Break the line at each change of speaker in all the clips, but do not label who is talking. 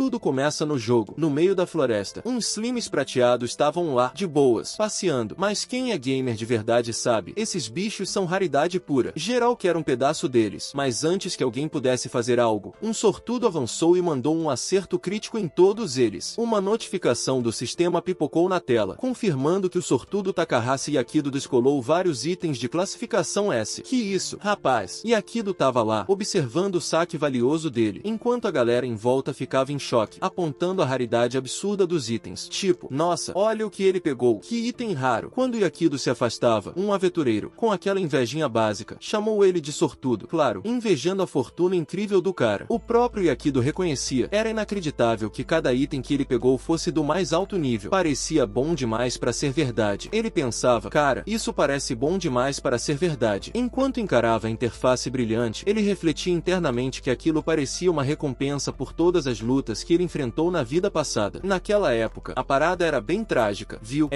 Tudo começa no jogo. No meio da floresta, uns slimes prateados estavam lá, de boas, passeando. Mas quem é gamer de verdade sabe, esses bichos são raridade pura. Geral quer um pedaço deles. Mas antes que alguém pudesse fazer algo, um sortudo avançou e mandou um acerto crítico em todos eles. Uma notificação do sistema pipocou na tela, confirmando que o sortudo Takahashi Yakido descolou vários itens de classificação S. Que isso, rapaz? Yakido tava lá, observando o saque valioso dele, enquanto a galera em volta ficava em choque, apontando a raridade absurda dos itens. Tipo, nossa, olha o que ele pegou, que item raro. Quando Yakido se afastava, um aventureiro, com aquela invejinha básica, chamou ele de sortudo, claro, invejando a fortuna incrível do cara. O próprio Yakido reconhecia, era inacreditável que cada item que ele pegou fosse do mais alto nível. Parecia bom demais para ser verdade. Ele pensava, cara, isso parece bom demais para ser verdade. Enquanto encarava a interface brilhante, ele refletia internamente que aquilo parecia uma recompensa por todas as lutas que ele enfrentou na vida passada. Naquela época, a parada era bem trágica, viu?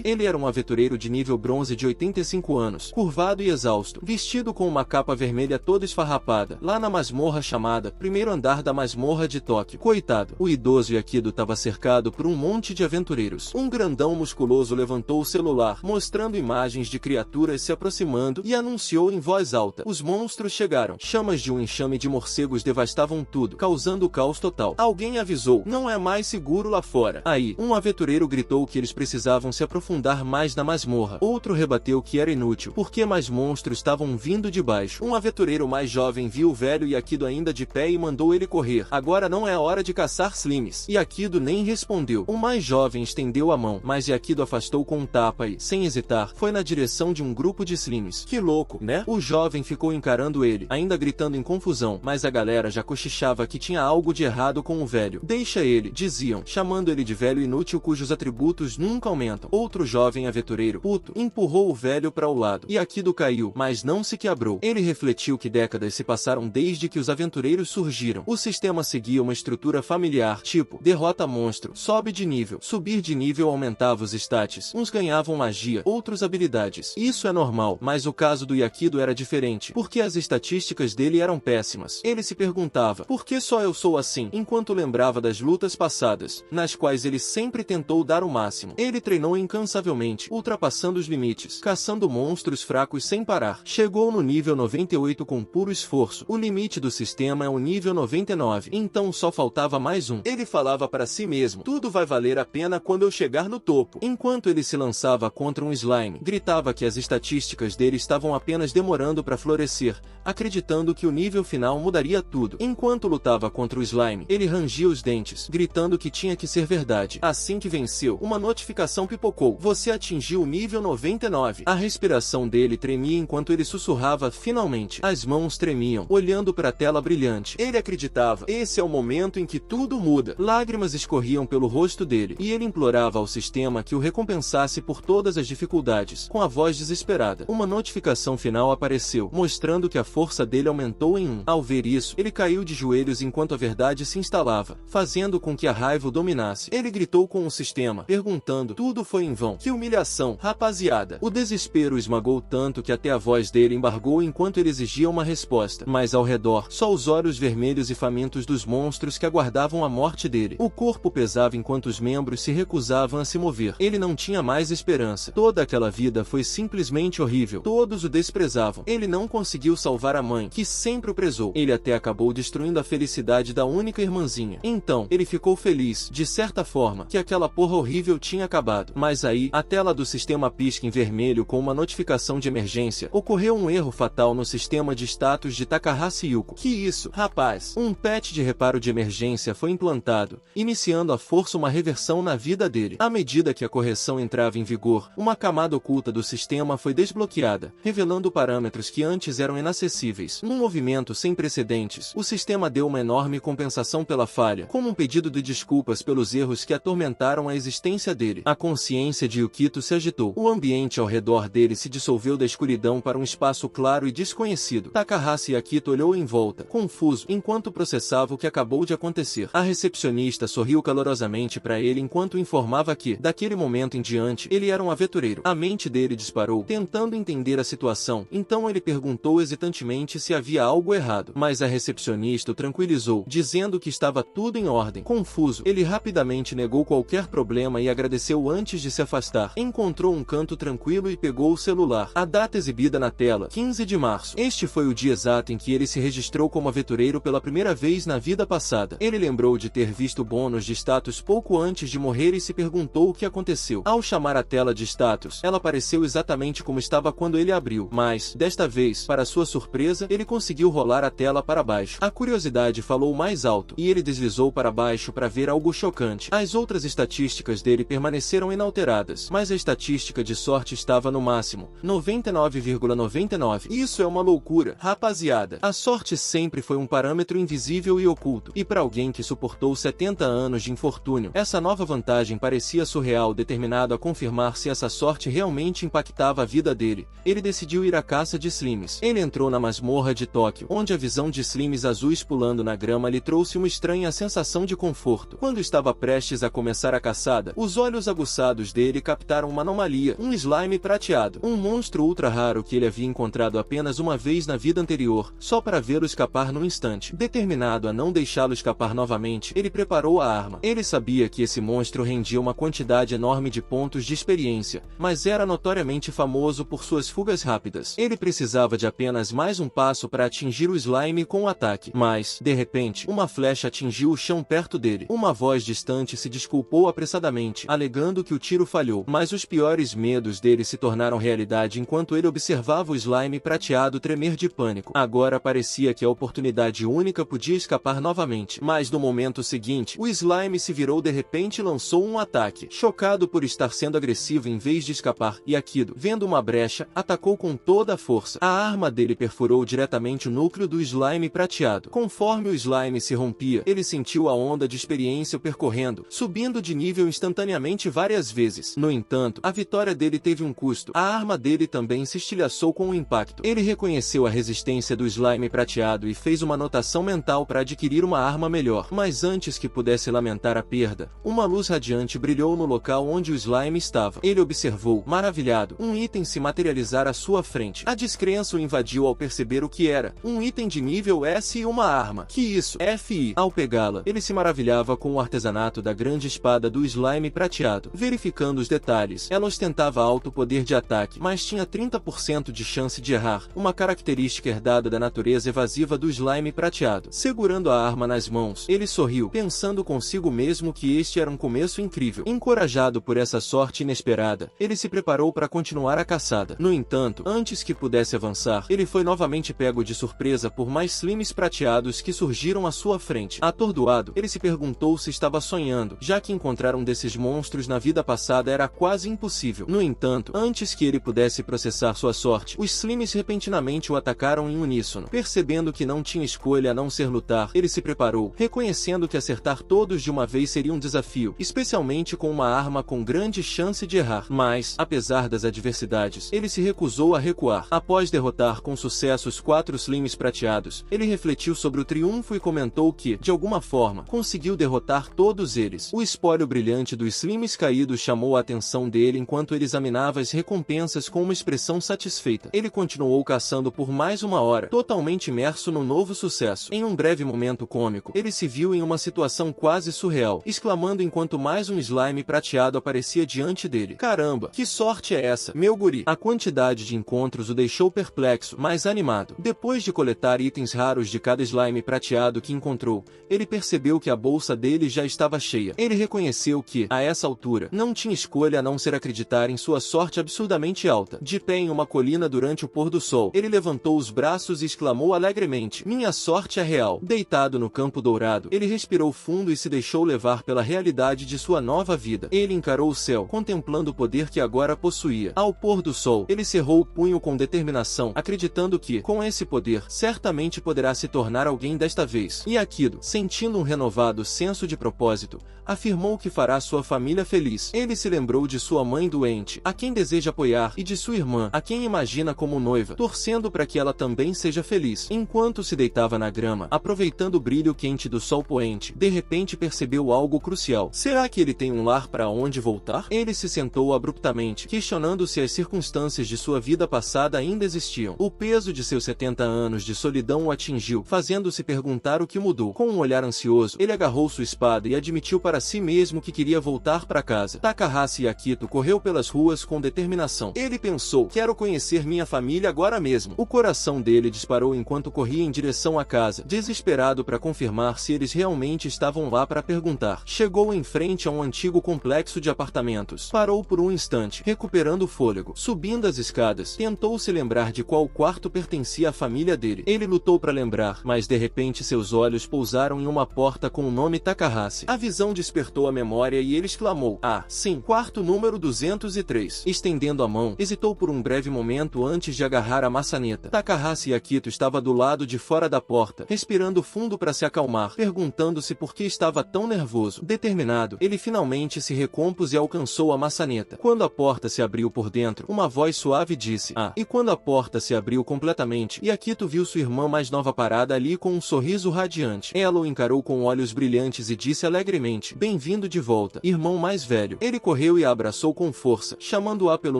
Ele era um aventureiro de nível bronze de 85 anos, curvado e exausto, vestido com uma capa vermelha toda esfarrapada, lá na masmorra chamada Primeiro Andar da Masmorra de Tóquio. Coitado, o idoso Yakido estava cercado por um monte de aventureiros. Um grandão musculoso levantou o celular, mostrando imagens de criaturas se aproximando e anunciou em voz alta: os monstros chegaram. Chamas de um enxame de morcegos devastavam tudo, causando caos total. Alguém avisou, não é mais seguro lá fora. Aí, um aventureiro gritou que eles precisavam se aprofundar mais na masmorra. Outro rebateu que era inútil, porque mais monstros estavam vindo de baixo. Um aventureiro mais jovem viu o velho Yakido ainda de pé e mandou ele correr. Agora não é hora de caçar slimes. Yakido nem respondeu. O mais jovem estendeu a mão, mas Yakido afastou com um tapa e, sem hesitar, foi na direção de um grupo de slimes. Que louco, né? O jovem ficou encarando ele, ainda gritando em confusão, mas a galera já cochichava que tinha algo de errado com o velho. Deixa ele, diziam, chamando ele de velho inútil cujos atributos nunca aumentam. Outro jovem aventureiro, puto, empurrou o velho para o lado. Yakido caiu, mas não se quebrou. Ele refletiu que décadas se passaram desde que os aventureiros surgiram. O sistema seguia uma estrutura familiar, tipo, derrota monstro, sobe de nível. Subir de nível aumentava os stats. Uns ganhavam magia, outros habilidades. Isso é normal, mas o caso do Yakido era diferente, porque as estatísticas dele eram péssimas. Ele se perguntava, por que só eu sou assim? Enquanto lembrava das lutas passadas, nas quais ele sempre tentou dar o máximo. Ele treinou incansavelmente, ultrapassando os limites, caçando monstros fracos sem parar. Chegou no nível 98 com puro esforço. O limite do sistema é o nível 99, então só faltava mais um. Ele falava para si mesmo, tudo vai valer a pena quando eu chegar no topo. Enquanto ele se lançava contra um slime, gritava que as estatísticas dele estavam apenas demorando para florescer, acreditando que o nível final mudaria tudo. Enquanto lutava contra o slime, ele rangia os dentes, gritando que tinha que ser verdade. Assim que venceu, uma notificação pipocou. Você atingiu o nível 99. A respiração dele tremia enquanto ele sussurrava finalmente. As mãos tremiam, olhando para a tela brilhante. Ele acreditava, esse é o momento em que tudo muda. Lágrimas escorriam pelo rosto dele, e ele implorava ao sistema que o recompensasse por todas as dificuldades. Com a voz desesperada, uma notificação final apareceu, mostrando que a força dele aumentou em 1. Ao ver isso, ele caiu de joelhos enquanto a verdade se instalava, fazendo com que a raiva o dominasse. Ele gritou com o sistema, perguntando, tudo foi em vão. Que humilhação, rapaziada. O desespero o esmagou tanto que até a voz dele embargou enquanto ele exigia uma resposta. Mas ao redor, só os olhos vermelhos e famintos dos monstros que aguardavam a morte dele. O corpo pesava enquanto os membros se recusavam a se mover. Ele não tinha mais esperança. Toda aquela vida foi simplesmente horrível. Todos o desprezavam. Ele não conseguiu salvar a mãe, que sempre o prezou. Ele até acabou destruindo a felicidade da única irmãzinha. Então, ele ficou feliz, de certa forma, que aquela porra horrível tinha acabado. Mas aí, a tela do sistema pisca em vermelho com uma notificação de emergência. Ocorreu um erro fatal no sistema de status de Takahashi Yuko. Que isso, rapaz? Um patch de reparo de emergência foi implantado, iniciando à força uma reversão na vida dele. À medida que a correção entrava em vigor, uma camada oculta do sistema foi desbloqueada, revelando parâmetros que antes eram inacessíveis. Num movimento sem precedentes, o sistema deu uma enorme compensação pela falha, como um pedido de desculpas pelos erros que atormentaram a existência dele. A consciência de Yukito se agitou. O ambiente ao redor dele se dissolveu da escuridão para um espaço claro e desconhecido. Takahashi Yakido olhou em volta, confuso, enquanto processava o que acabou de acontecer. A recepcionista sorriu calorosamente para ele enquanto informava que, daquele momento em diante, ele era um aventureiro. A mente dele disparou, tentando entender a situação. Então ele perguntou hesitantemente se havia algo errado. Mas a recepcionista o tranquilizou, dizendo que estava tudo tudo em ordem. Confuso, ele rapidamente negou qualquer problema e agradeceu antes de se afastar. Encontrou um canto tranquilo e pegou o celular. A data exibida na tela, 15 de março. Este foi o dia exato em que ele se registrou como aventureiro pela primeira vez na vida passada. Ele lembrou de ter visto o bônus de status pouco antes de morrer e se perguntou o que aconteceu. Ao chamar a tela de status, ela apareceu exatamente como estava quando ele abriu, mas, desta vez, para sua surpresa, ele conseguiu rolar a tela para baixo. A curiosidade falou mais alto, e ele deslizou para baixo para ver algo chocante. As outras estatísticas dele permaneceram inalteradas, mas a estatística de sorte estava no máximo, 99,99. Isso é uma loucura, rapaziada. A sorte sempre foi um parâmetro invisível e oculto, e para alguém que suportou 70 anos de infortúnio, essa nova vantagem parecia surreal. Determinado a confirmar se essa sorte realmente impactava a vida dele, ele decidiu ir à caça de slimes. Ele entrou na masmorra de Tóquio, onde a visão de slimes azuis pulando na grama lhe trouxe uma estranha sensação de conforto. Quando estava prestes a começar a caçada, os olhos aguçados dele captaram uma anomalia, um slime prateado, um monstro ultra raro que ele havia encontrado apenas uma vez na vida anterior, só para vê-lo escapar num instante. Determinado a não deixá-lo escapar novamente, ele preparou a arma. Ele sabia que esse monstro rendia uma quantidade enorme de pontos de experiência, mas era notoriamente famoso por suas fugas rápidas. Ele precisava de apenas mais um passo para atingir o slime com o ataque, mas, de repente, uma flecha atingiu o chão perto dele. Uma voz distante se desculpou apressadamente, alegando que o tiro falhou, mas os piores medos dele se tornaram realidade enquanto ele observava o slime prateado tremer de pânico. Agora parecia que a oportunidade única podia escapar novamente, mas no momento seguinte, o slime se virou de repente e lançou um ataque. Chocado por estar sendo agressivo em vez de escapar, Yakido, vendo uma brecha, atacou com toda a força. A arma dele perfurou diretamente o núcleo do slime prateado. Conforme o slime se rompia, ele sentiu a onda de experiência o percorrendo, subindo de nível instantaneamente várias vezes. No entanto, a vitória dele teve um custo. A arma dele também se estilhaçou com o impacto. Ele reconheceu a resistência do slime prateado e fez uma anotação mental para adquirir uma arma melhor. Mas antes que pudesse lamentar a perda, uma luz radiante brilhou no local onde o slime estava. Ele observou, maravilhado, um item se materializar à sua frente. A descrença o invadiu ao perceber o que era. Um item de nível S e uma arma. Que isso? FI. Ao pegá-la, ele se maravilhava com o artesanato da grande espada do slime prateado. Verificando os detalhes, ela ostentava alto poder de ataque, mas tinha 30% de chance de errar, uma característica herdada da natureza evasiva do slime prateado. Segurando a arma nas mãos, ele sorriu, pensando consigo mesmo que este era um começo incrível. Encorajado por essa sorte inesperada, ele se preparou para continuar a caçada. No entanto, antes que pudesse avançar, ele foi novamente pego de surpresa por mais slimes prateados que surgiram à sua frente. Atordoado, ele se perguntou se estava sonhando, já que encontrar um desses monstros na vida passada era quase impossível. No entanto, antes que ele pudesse processar sua sorte, os slimes repentinamente o atacaram em uníssono. Percebendo que não tinha escolha a não ser lutar, ele se preparou, reconhecendo que acertar todos de uma vez seria um desafio, especialmente com uma arma com grande chance de errar. Mas, apesar das adversidades, ele se recusou a recuar. Após derrotar com sucesso os 4 slimes prateados, ele refletiu sobre o triunfo e comentou que, de alguma forma, conseguiu derrotar todos eles. O espólio brilhante dos slimes caídos chamou a atenção dele enquanto ele examinava as recompensas com uma expressão satisfeita. Ele continuou caçando por mais uma hora, totalmente imerso no novo sucesso. Em um breve momento cômico, ele se viu em uma situação quase surreal, exclamando enquanto mais um slime prateado aparecia diante dele. Caramba, que sorte é essa, meu guri? A quantidade de encontros o deixou perplexo, mas animado. Depois de coletar itens raros de cada slime prateado que encontrou, ele percebeu que a bolsa dele já estava cheia. Ele reconheceu que, a essa altura, não tinha escolha a não ser acreditar em sua sorte absurdamente alta. De pé em uma colina durante o pôr do sol, ele levantou os braços e exclamou alegremente: minha sorte é real. Deitado no campo dourado, ele respirou fundo e se deixou levar pela realidade de sua nova vida. Ele encarou o céu, contemplando o poder que agora possuía. Ao pôr do sol, ele cerrou o punho com determinação, acreditando que, com esse poder, certamente poderá se tornar alguém desta vez. Yakido, sentindo um renovado senso de propósito, afirmou que fará sua família feliz. Ele se lembrou de sua mãe doente, a quem deseja apoiar, e de sua irmã, a quem imagina como noiva, torcendo para que ela também seja feliz. Enquanto se deitava na grama, aproveitando o brilho quente do sol poente, de repente percebeu algo crucial. Será que ele tem um lar para onde voltar? Ele se sentou abruptamente, questionando se as circunstâncias de sua vida passada ainda existiam. O peso de seus 70 anos de solidão o atingiu, fazendo-se perguntar o que mudou. Com um olhar ansioso, ele agarrou sua espada e admitiu para si mesmo que queria voltar para casa. Takahashi Akito correu pelas ruas com determinação. Ele pensou: quero conhecer minha família agora mesmo. O coração dele disparou enquanto corria em direção à casa, desesperado para confirmar se eles realmente estavam lá para perguntar. Chegou em frente a um antigo complexo de apartamentos. Parou por um instante, recuperando o fôlego. Subindo as escadas, tentou se lembrar de qual quarto pertencia à família dele. Ele lutou para lembrar, mas de repente seus olhos pousaram em uma porta com o nome Takahashi. A visão despertou a memória e ele exclamou: ah, sim, quarto número 203. Estendendo a mão, hesitou por um breve momento antes de agarrar a maçaneta. Takahashi Akito estava do lado de fora da porta, respirando fundo para se acalmar, perguntando-se por que estava tão nervoso. Determinado, ele finalmente se recompôs e alcançou a maçaneta. Quando a porta se abriu por dentro, uma voz suave disse: ah. E quando a porta se abriu completamente, Akito viu sua irmã mais nova parada ali com um sorriso radiante. Ela o encarou com olhos brilhantes e disse alegremente: bem-vindo de volta, irmão mais velho. Ele correu e a abraçou com força, chamando-a pelo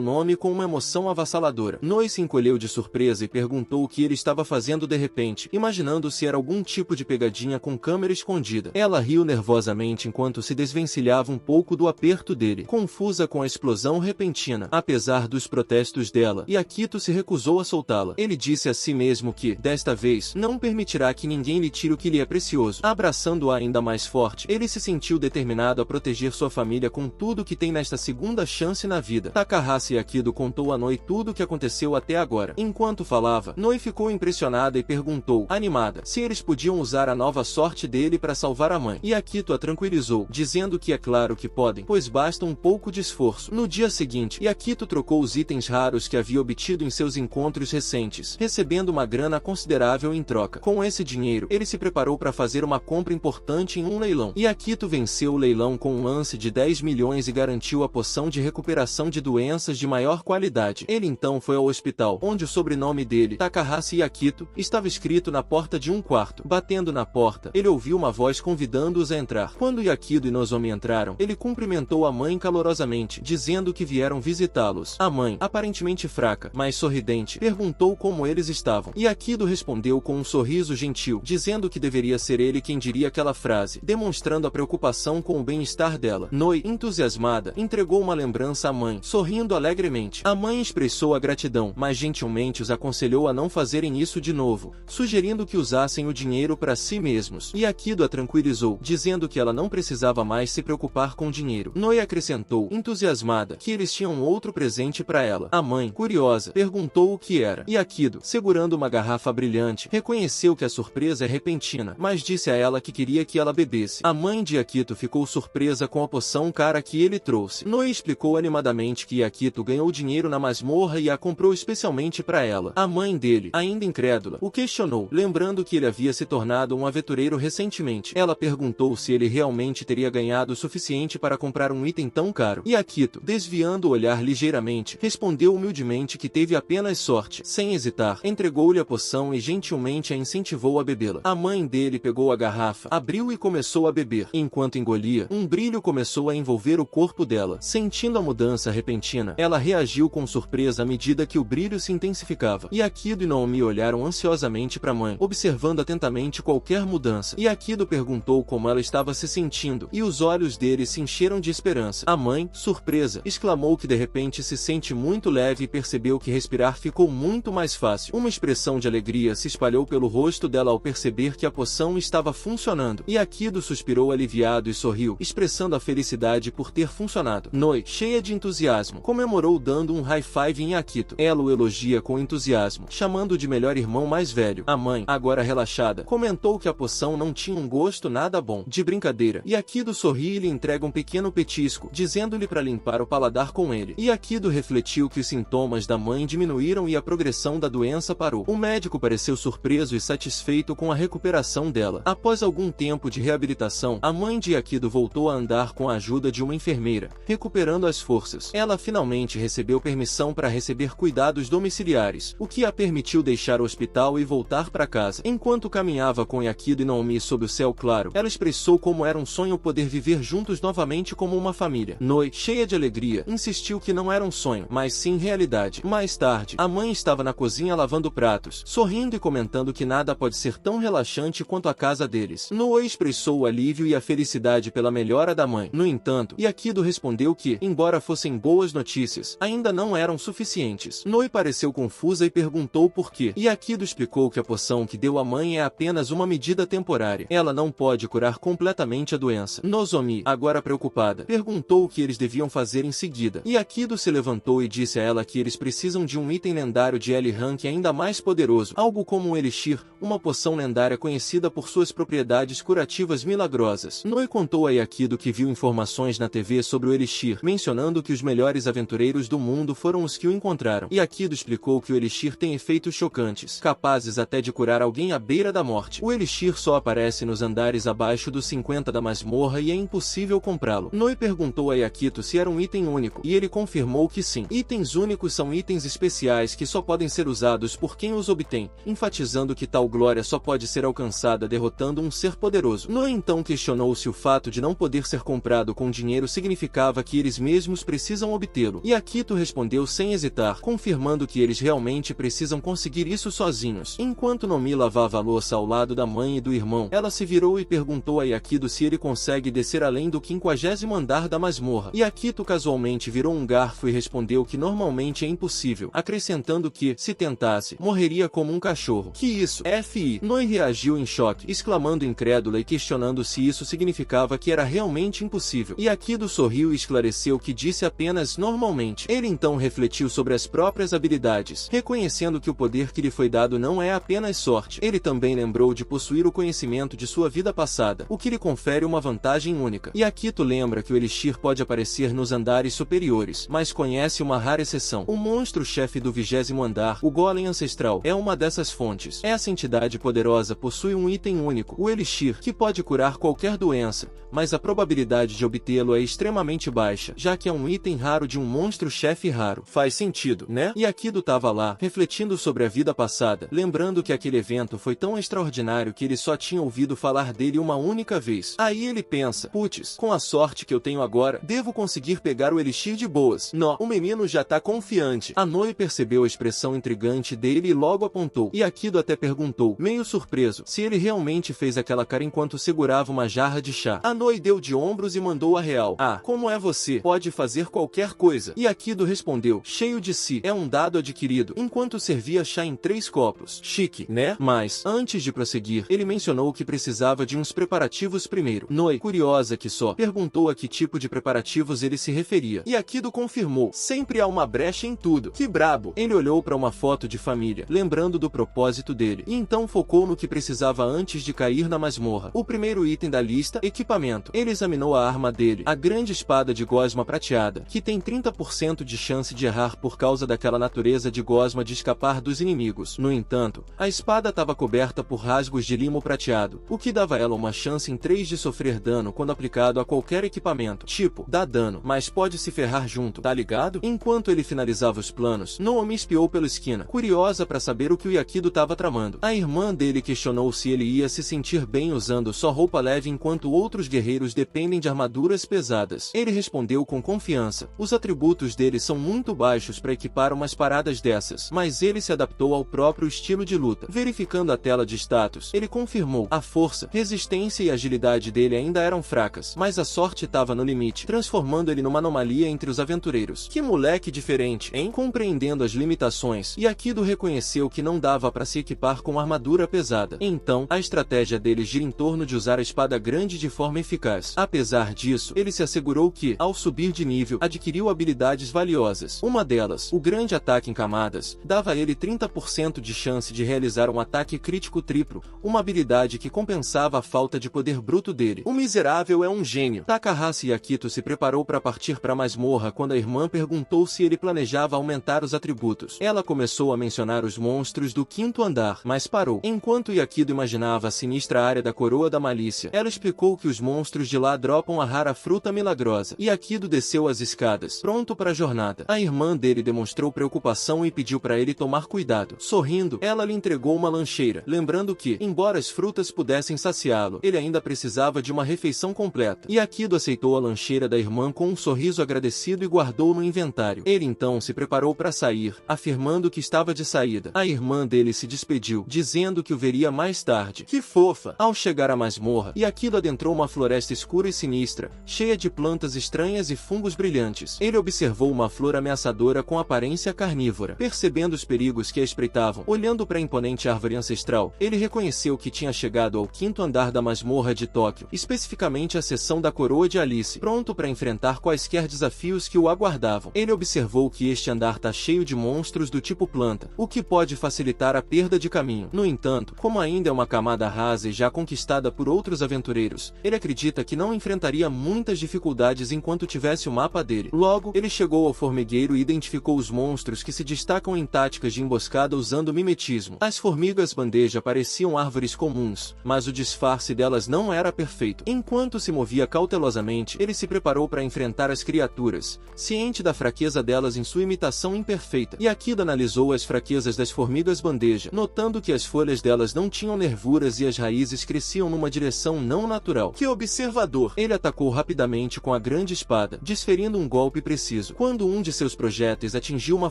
nome com uma emoção avassaladora. Noi se encolheu de surpresa e perguntou o que ele estava fazendo de repente, imaginando se era algum tipo de pegadinha com câmera escondida. Ela riu nervosamente enquanto se desvencilhava um pouco do aperto dele, confusa com a explosão repentina. Apesar dos protestos dela, Akito se recusou a soltá-la. Ele disse a si mesmo que, desta vez, não permitirá que ninguém lhe tire o que lhe é precioso. Abraçando-a ainda mais forte, ele se sentiu determinado a proteger sua família com tudo que tem nesta segunda chance na vida. Takahashi Akito contou a Noi tudo o que aconteceu até agora. Enquanto falava, Noi ficou impressionada e perguntou, animada, se eles podiam usar a nova sorte dele para salvar a mãe. E Akito a tranquilizou, dizendo que é claro que podem, pois basta um pouco de esforço. No dia seguinte, Akito trocou os itens raros que havia obtido em seus encontros recentes, recebendo uma grana considerável em troca. Com esse dinheiro, ele se preparou para fazer uma compra importante em um leilão. E Akito venceu o leilão com um lance de 10 milhões e garantiu a poção de recuperação de doenças de maior qualidade. Ele então foi ao hospital, onde o sobrenome dele, Takahashi Akito, estava escrito na porta de um quarto. Batendo na porta, ele ouviu uma voz convidando-os a entrar. Quando Akito e Nozomi entraram, ele cumprimentou a mãe calorosamente, dizendo que vieram visitá-los. A mãe, aparentemente fraca, mas sorridente, perguntou como eles estavam. E Akito respondeu com um sorriso gentil, dizendo que deveria ser ele quem diria aquela frase, demonstrando a preocupação com o bem-estar dela. Noi, entusiasmada, entregou uma lembrança à mãe, sorrindo alegremente. A mãe expressou a gratidão, mas gentilmente os aconselhou a não fazerem isso de novo, sugerindo que usassem o dinheiro para si mesmos. E Akito a tranquilizou, dizendo que ela não precisava mais se preocupar com dinheiro. Noi acrescentou, entusiasmada, que eles tinham outro presente para ela. A mãe, curiosa, perguntou o que era. E Akito, segurando uma garrafa brilhante, reconheceu que a surpresa é repentina, mas disse a ela que queria que ela bebesse. A mãe de Akito ficou surpresa com a poção cara que ele trouxe. Noi explicou animadamente que Akito ganhou dinheiro na masmorra e a comprou especialmente para ela. A mãe dele, ainda incrédula, o questionou, lembrando que ele havia se tornado um aventureiro recentemente. Ela perguntou se ele realmente teria ganhado o suficiente para comprar um item tão caro. E Akito, desviando o olhar ligeiramente, respondeu humildemente que teve apenas sorte. Sem hesitar, entregou-lhe a poção e gentilmente a incentivou a bebê-la. A mãe dele pegou a garrafa, abriu e começou a beber. Enquanto engolia, um brilho começou a envolver o corpo dela. Sentindo a mudança repentina, ela reagiu com surpresa à medida que o brilho se intensificava. E Akito e Naomi olharam ansiosamente para a mãe, observando atentamente qualquer mudança. E Akito perguntou como ela estava se sentindo, e os olhos dele se encheram de esperança. A mãe, surpresa, exclamou que de repente se sente muito leve e percebeu que respirar ficou muito mais fácil. Uma expressão de alegria se espalhou pelo rosto dela ao perceber que a poção estava funcionando. E Akito suspirou aliviado e sorriu, expressando a felicidade por ter funcionado. Noi, cheia de entusiasmo, comemorou dando um high five em Akito. Ela o elogia com entusiasmo, chamando-o de melhor irmão mais velho. A mãe, agora relaxada, comentou que a poção não tinha um gosto nada bom. De brincadeira, e Akito sorri e lhe entrega um pequeno petisco, dizendo-lhe para limpar o paladar com ele. E Akito refletiu que os sintomas da mãe diminuíram e a progressão da doença parou. O médico pareceu surpreso e satisfeito com a recuperação dela. Após algum tempo de reabilitação, a mãe de Akito voltou a andar com a ajuda de uma enfermeira, recuperando as forças. Ela finalmente recebeu permissão para receber cuidados domiciliares, o que a permitiu deixar o hospital e voltar para casa. Enquanto caminhava com Akito e Naomi sob o céu claro, ela expressou como era um sonho poder viver juntos novamente como uma família. Noi, cheia de alegria, insistiu que não era um sonho, mas sim realidade. Mais tarde, a mãe estava na cozinha lavando pratos, sorrindo e comentando que nada pode ser tão relaxante quanto a casa dele. deles. Noe expressou o alívio e a felicidade pela melhora da mãe. No entanto, Yakido respondeu que, embora fossem boas notícias, ainda não eram suficientes. Noe pareceu confusa e perguntou por quê. Yakido explicou que a poção que deu à mãe é apenas uma medida temporária. Ela não pode curar completamente a doença. Nozomi, agora preocupada, perguntou o que eles deviam fazer em seguida. Yakido se levantou e disse a ela que eles precisam de um item lendário de L-Rank ainda mais poderoso, algo como um Elixir, uma poção lendária conhecida por suas propriedades curativas milagrosas. Noe contou a Yakido que viu informações na TV sobre o Elixir, mencionando que os melhores aventureiros do mundo foram os que o encontraram. Yakido explicou que o Elixir tem efeitos chocantes, capazes até de curar alguém à beira da morte. O Elixir só aparece nos andares abaixo dos 50 da masmorra e é impossível comprá-lo. Noe perguntou a Yakido se era um item único, e ele confirmou que sim. Itens únicos são itens especiais que só podem ser usados por quem os obtém, enfatizando que tal glória só pode ser alcançada derrotando um ser poderoso. Noe então questionou se o fato de não poder ser comprado com dinheiro significava que eles mesmos precisam obtê-lo. Yakido respondeu sem hesitar, confirmando que eles realmente precisam conseguir isso sozinhos. Enquanto Nomi lavava a louça ao lado da mãe e do irmão, ela se virou e perguntou a Yakido se ele consegue descer além do 50º andar da masmorra. Yakido casualmente virou um garfo e respondeu que normalmente é impossível, acrescentando que, se tentasse, morreria como um cachorro. Que isso? F.I. Noe reagiu em choque, exclamando incrédula e questionando se isso significava que era realmente impossível. Yakido sorriu e esclareceu que disse apenas normalmente. Ele então refletiu sobre as próprias habilidades, reconhecendo que o poder que lhe foi dado não é apenas sorte. Ele também lembrou de possuir o conhecimento de sua vida passada, o que lhe confere uma vantagem única. Yakido lembra que o Elixir pode aparecer nos andares superiores, mas conhece uma rara exceção. O monstro-chefe do 20º andar, o Golem Ancestral, é uma dessas fontes. Essa entidade poderosa possui um item único, o Elixir, que pode curar qualquer doença, mas a probabilidade de obtê-lo é extremamente baixa, já que é um item raro de um monstro-chefe raro. Faz sentido, né? Yakido tava lá, refletindo sobre a vida passada, lembrando que aquele evento foi tão extraordinário que ele só tinha ouvido falar dele uma única vez. Aí ele pensa, putz, com a sorte que eu tenho agora, devo conseguir pegar o Elixir de boas. O menino já tá confiante. A Noe percebeu a expressão intrigante dele e logo apontou. Yakido até perguntou, meio surpreso, se ele realmente fez aquela cara enquanto segurava uma jarra de chá. A Noe deu de ombros e mandou a real. Ah, como é você? Pode fazer qualquer coisa. Yakido respondeu, cheio de si, é um dado adquirido, enquanto servia chá em 3 copos. Chique, né? Mas, antes de prosseguir, ele mencionou que precisava de uns preparativos primeiro. Noe, curiosa que só, perguntou a que tipo de preparativos ele se referia. Yakido confirmou, sempre há uma brecha em tudo. Que brabo! Ele olhou para uma foto de família, lembrando do propósito dele, e então focou no que precisava antes de cair na masmorra. O primeiro item da lista, equipamento. Ele examinou a arma dele, a grande espada de gosma prateada, que tem 30% de chance de errar por causa daquela natureza de gosma de escapar dos inimigos. No entanto, a espada estava coberta por rasgos de limo prateado, o que dava a ela uma chance em 3 de sofrer dano quando aplicado a qualquer equipamento. Tipo, dá dano, mas pode se ferrar junto, tá ligado? Enquanto ele finalizava os planos, Nomi espiou pela esquina, curiosa para saber o que o Yakido estava tramando. A irmã dele questionou se ele ia se sentir bem usando só roupa leve enquanto outros guerreiros dependem de armaduras pesadas. Ele respondeu com confiança, os atributos dele são muito baixos para equipar umas paradas dessas, mas ele se adaptou ao próprio estilo de luta. Verificando a tela de status, ele confirmou, a força, resistência e agilidade dele ainda eram fracas, mas a sorte estava no limite, transformando ele numa anomalia entre os aventureiros. Que moleque diferente, hein? Compreendendo as limitações, Yakido reconheceu que não dava para se equipar com armadura pesada. Então, a estratégia dele gira em torno de usar a espada grande de forma eficaz. Apesar disso, ele se assegurou que, ao subir de nível, adquiriu habilidades valiosas. Uma delas, o grande ataque em camadas, dava a ele 30% de chance de realizar um ataque crítico triplo, uma habilidade que compensava a falta de poder bruto dele. O miserável é um gênio. Takahashi Yakido se preparou para partir para a masmorra quando a irmã perguntou se ele planejava aumentar os atributos. Ela começou a mencionar os monstros do 5º andar, mas parou. Enquanto Yakido imaginava a sinistra área da Coroa da Malícia, ela explicou que os monstros de lá dropam a rara fruta milagrosa. Yakido desceu as escadas, pronto para a jornada. A irmã dele demonstrou preocupação e pediu para ele tomar cuidado. Sorrindo, ela lhe entregou uma lancheira, lembrando que, embora as frutas pudessem saciá-lo, ele ainda precisava de uma refeição completa. Yakido aceitou a lancheira da irmã com um sorriso agradecido e guardou no inventário. Ele então se preparou para sair, afirmando que estava de saída. A irmã dele se despediu, dizendo que o veria mais tarde. Que foi? fofa. Ao chegar à masmorra, Yakido adentrou uma floresta escura e sinistra, cheia de plantas estranhas e fungos brilhantes. Ele observou uma flor ameaçadora com aparência carnívora. Percebendo os perigos que a espreitavam, olhando para a imponente árvore ancestral, ele reconheceu que tinha chegado ao 5º andar da masmorra de Tóquio, especificamente a seção da coroa de Alice, pronto para enfrentar quaisquer desafios que o aguardavam. Ele observou que este andar está cheio de monstros do tipo planta, o que pode facilitar a perda de caminho. No entanto, como ainda é uma camada rasa e já conquistada por outros aventureiros, ele acredita que não enfrentaria muitas dificuldades enquanto tivesse o mapa dele. Logo, ele chegou ao formigueiro e identificou os monstros que se destacam em táticas de emboscada usando mimetismo. As formigas bandeja pareciam árvores comuns, mas o disfarce delas não era perfeito. Enquanto se movia cautelosamente, ele se preparou para enfrentar as criaturas, ciente da fraqueza delas em sua imitação imperfeita. Yakido analisou as fraquezas das formigas bandeja, notando que as folhas delas não tinham nervuras e as raízes cresciam numa direção não natural. Que observador! Ele atacou rapidamente com a grande espada, desferindo um golpe preciso. Quando um de seus projéteis atingiu uma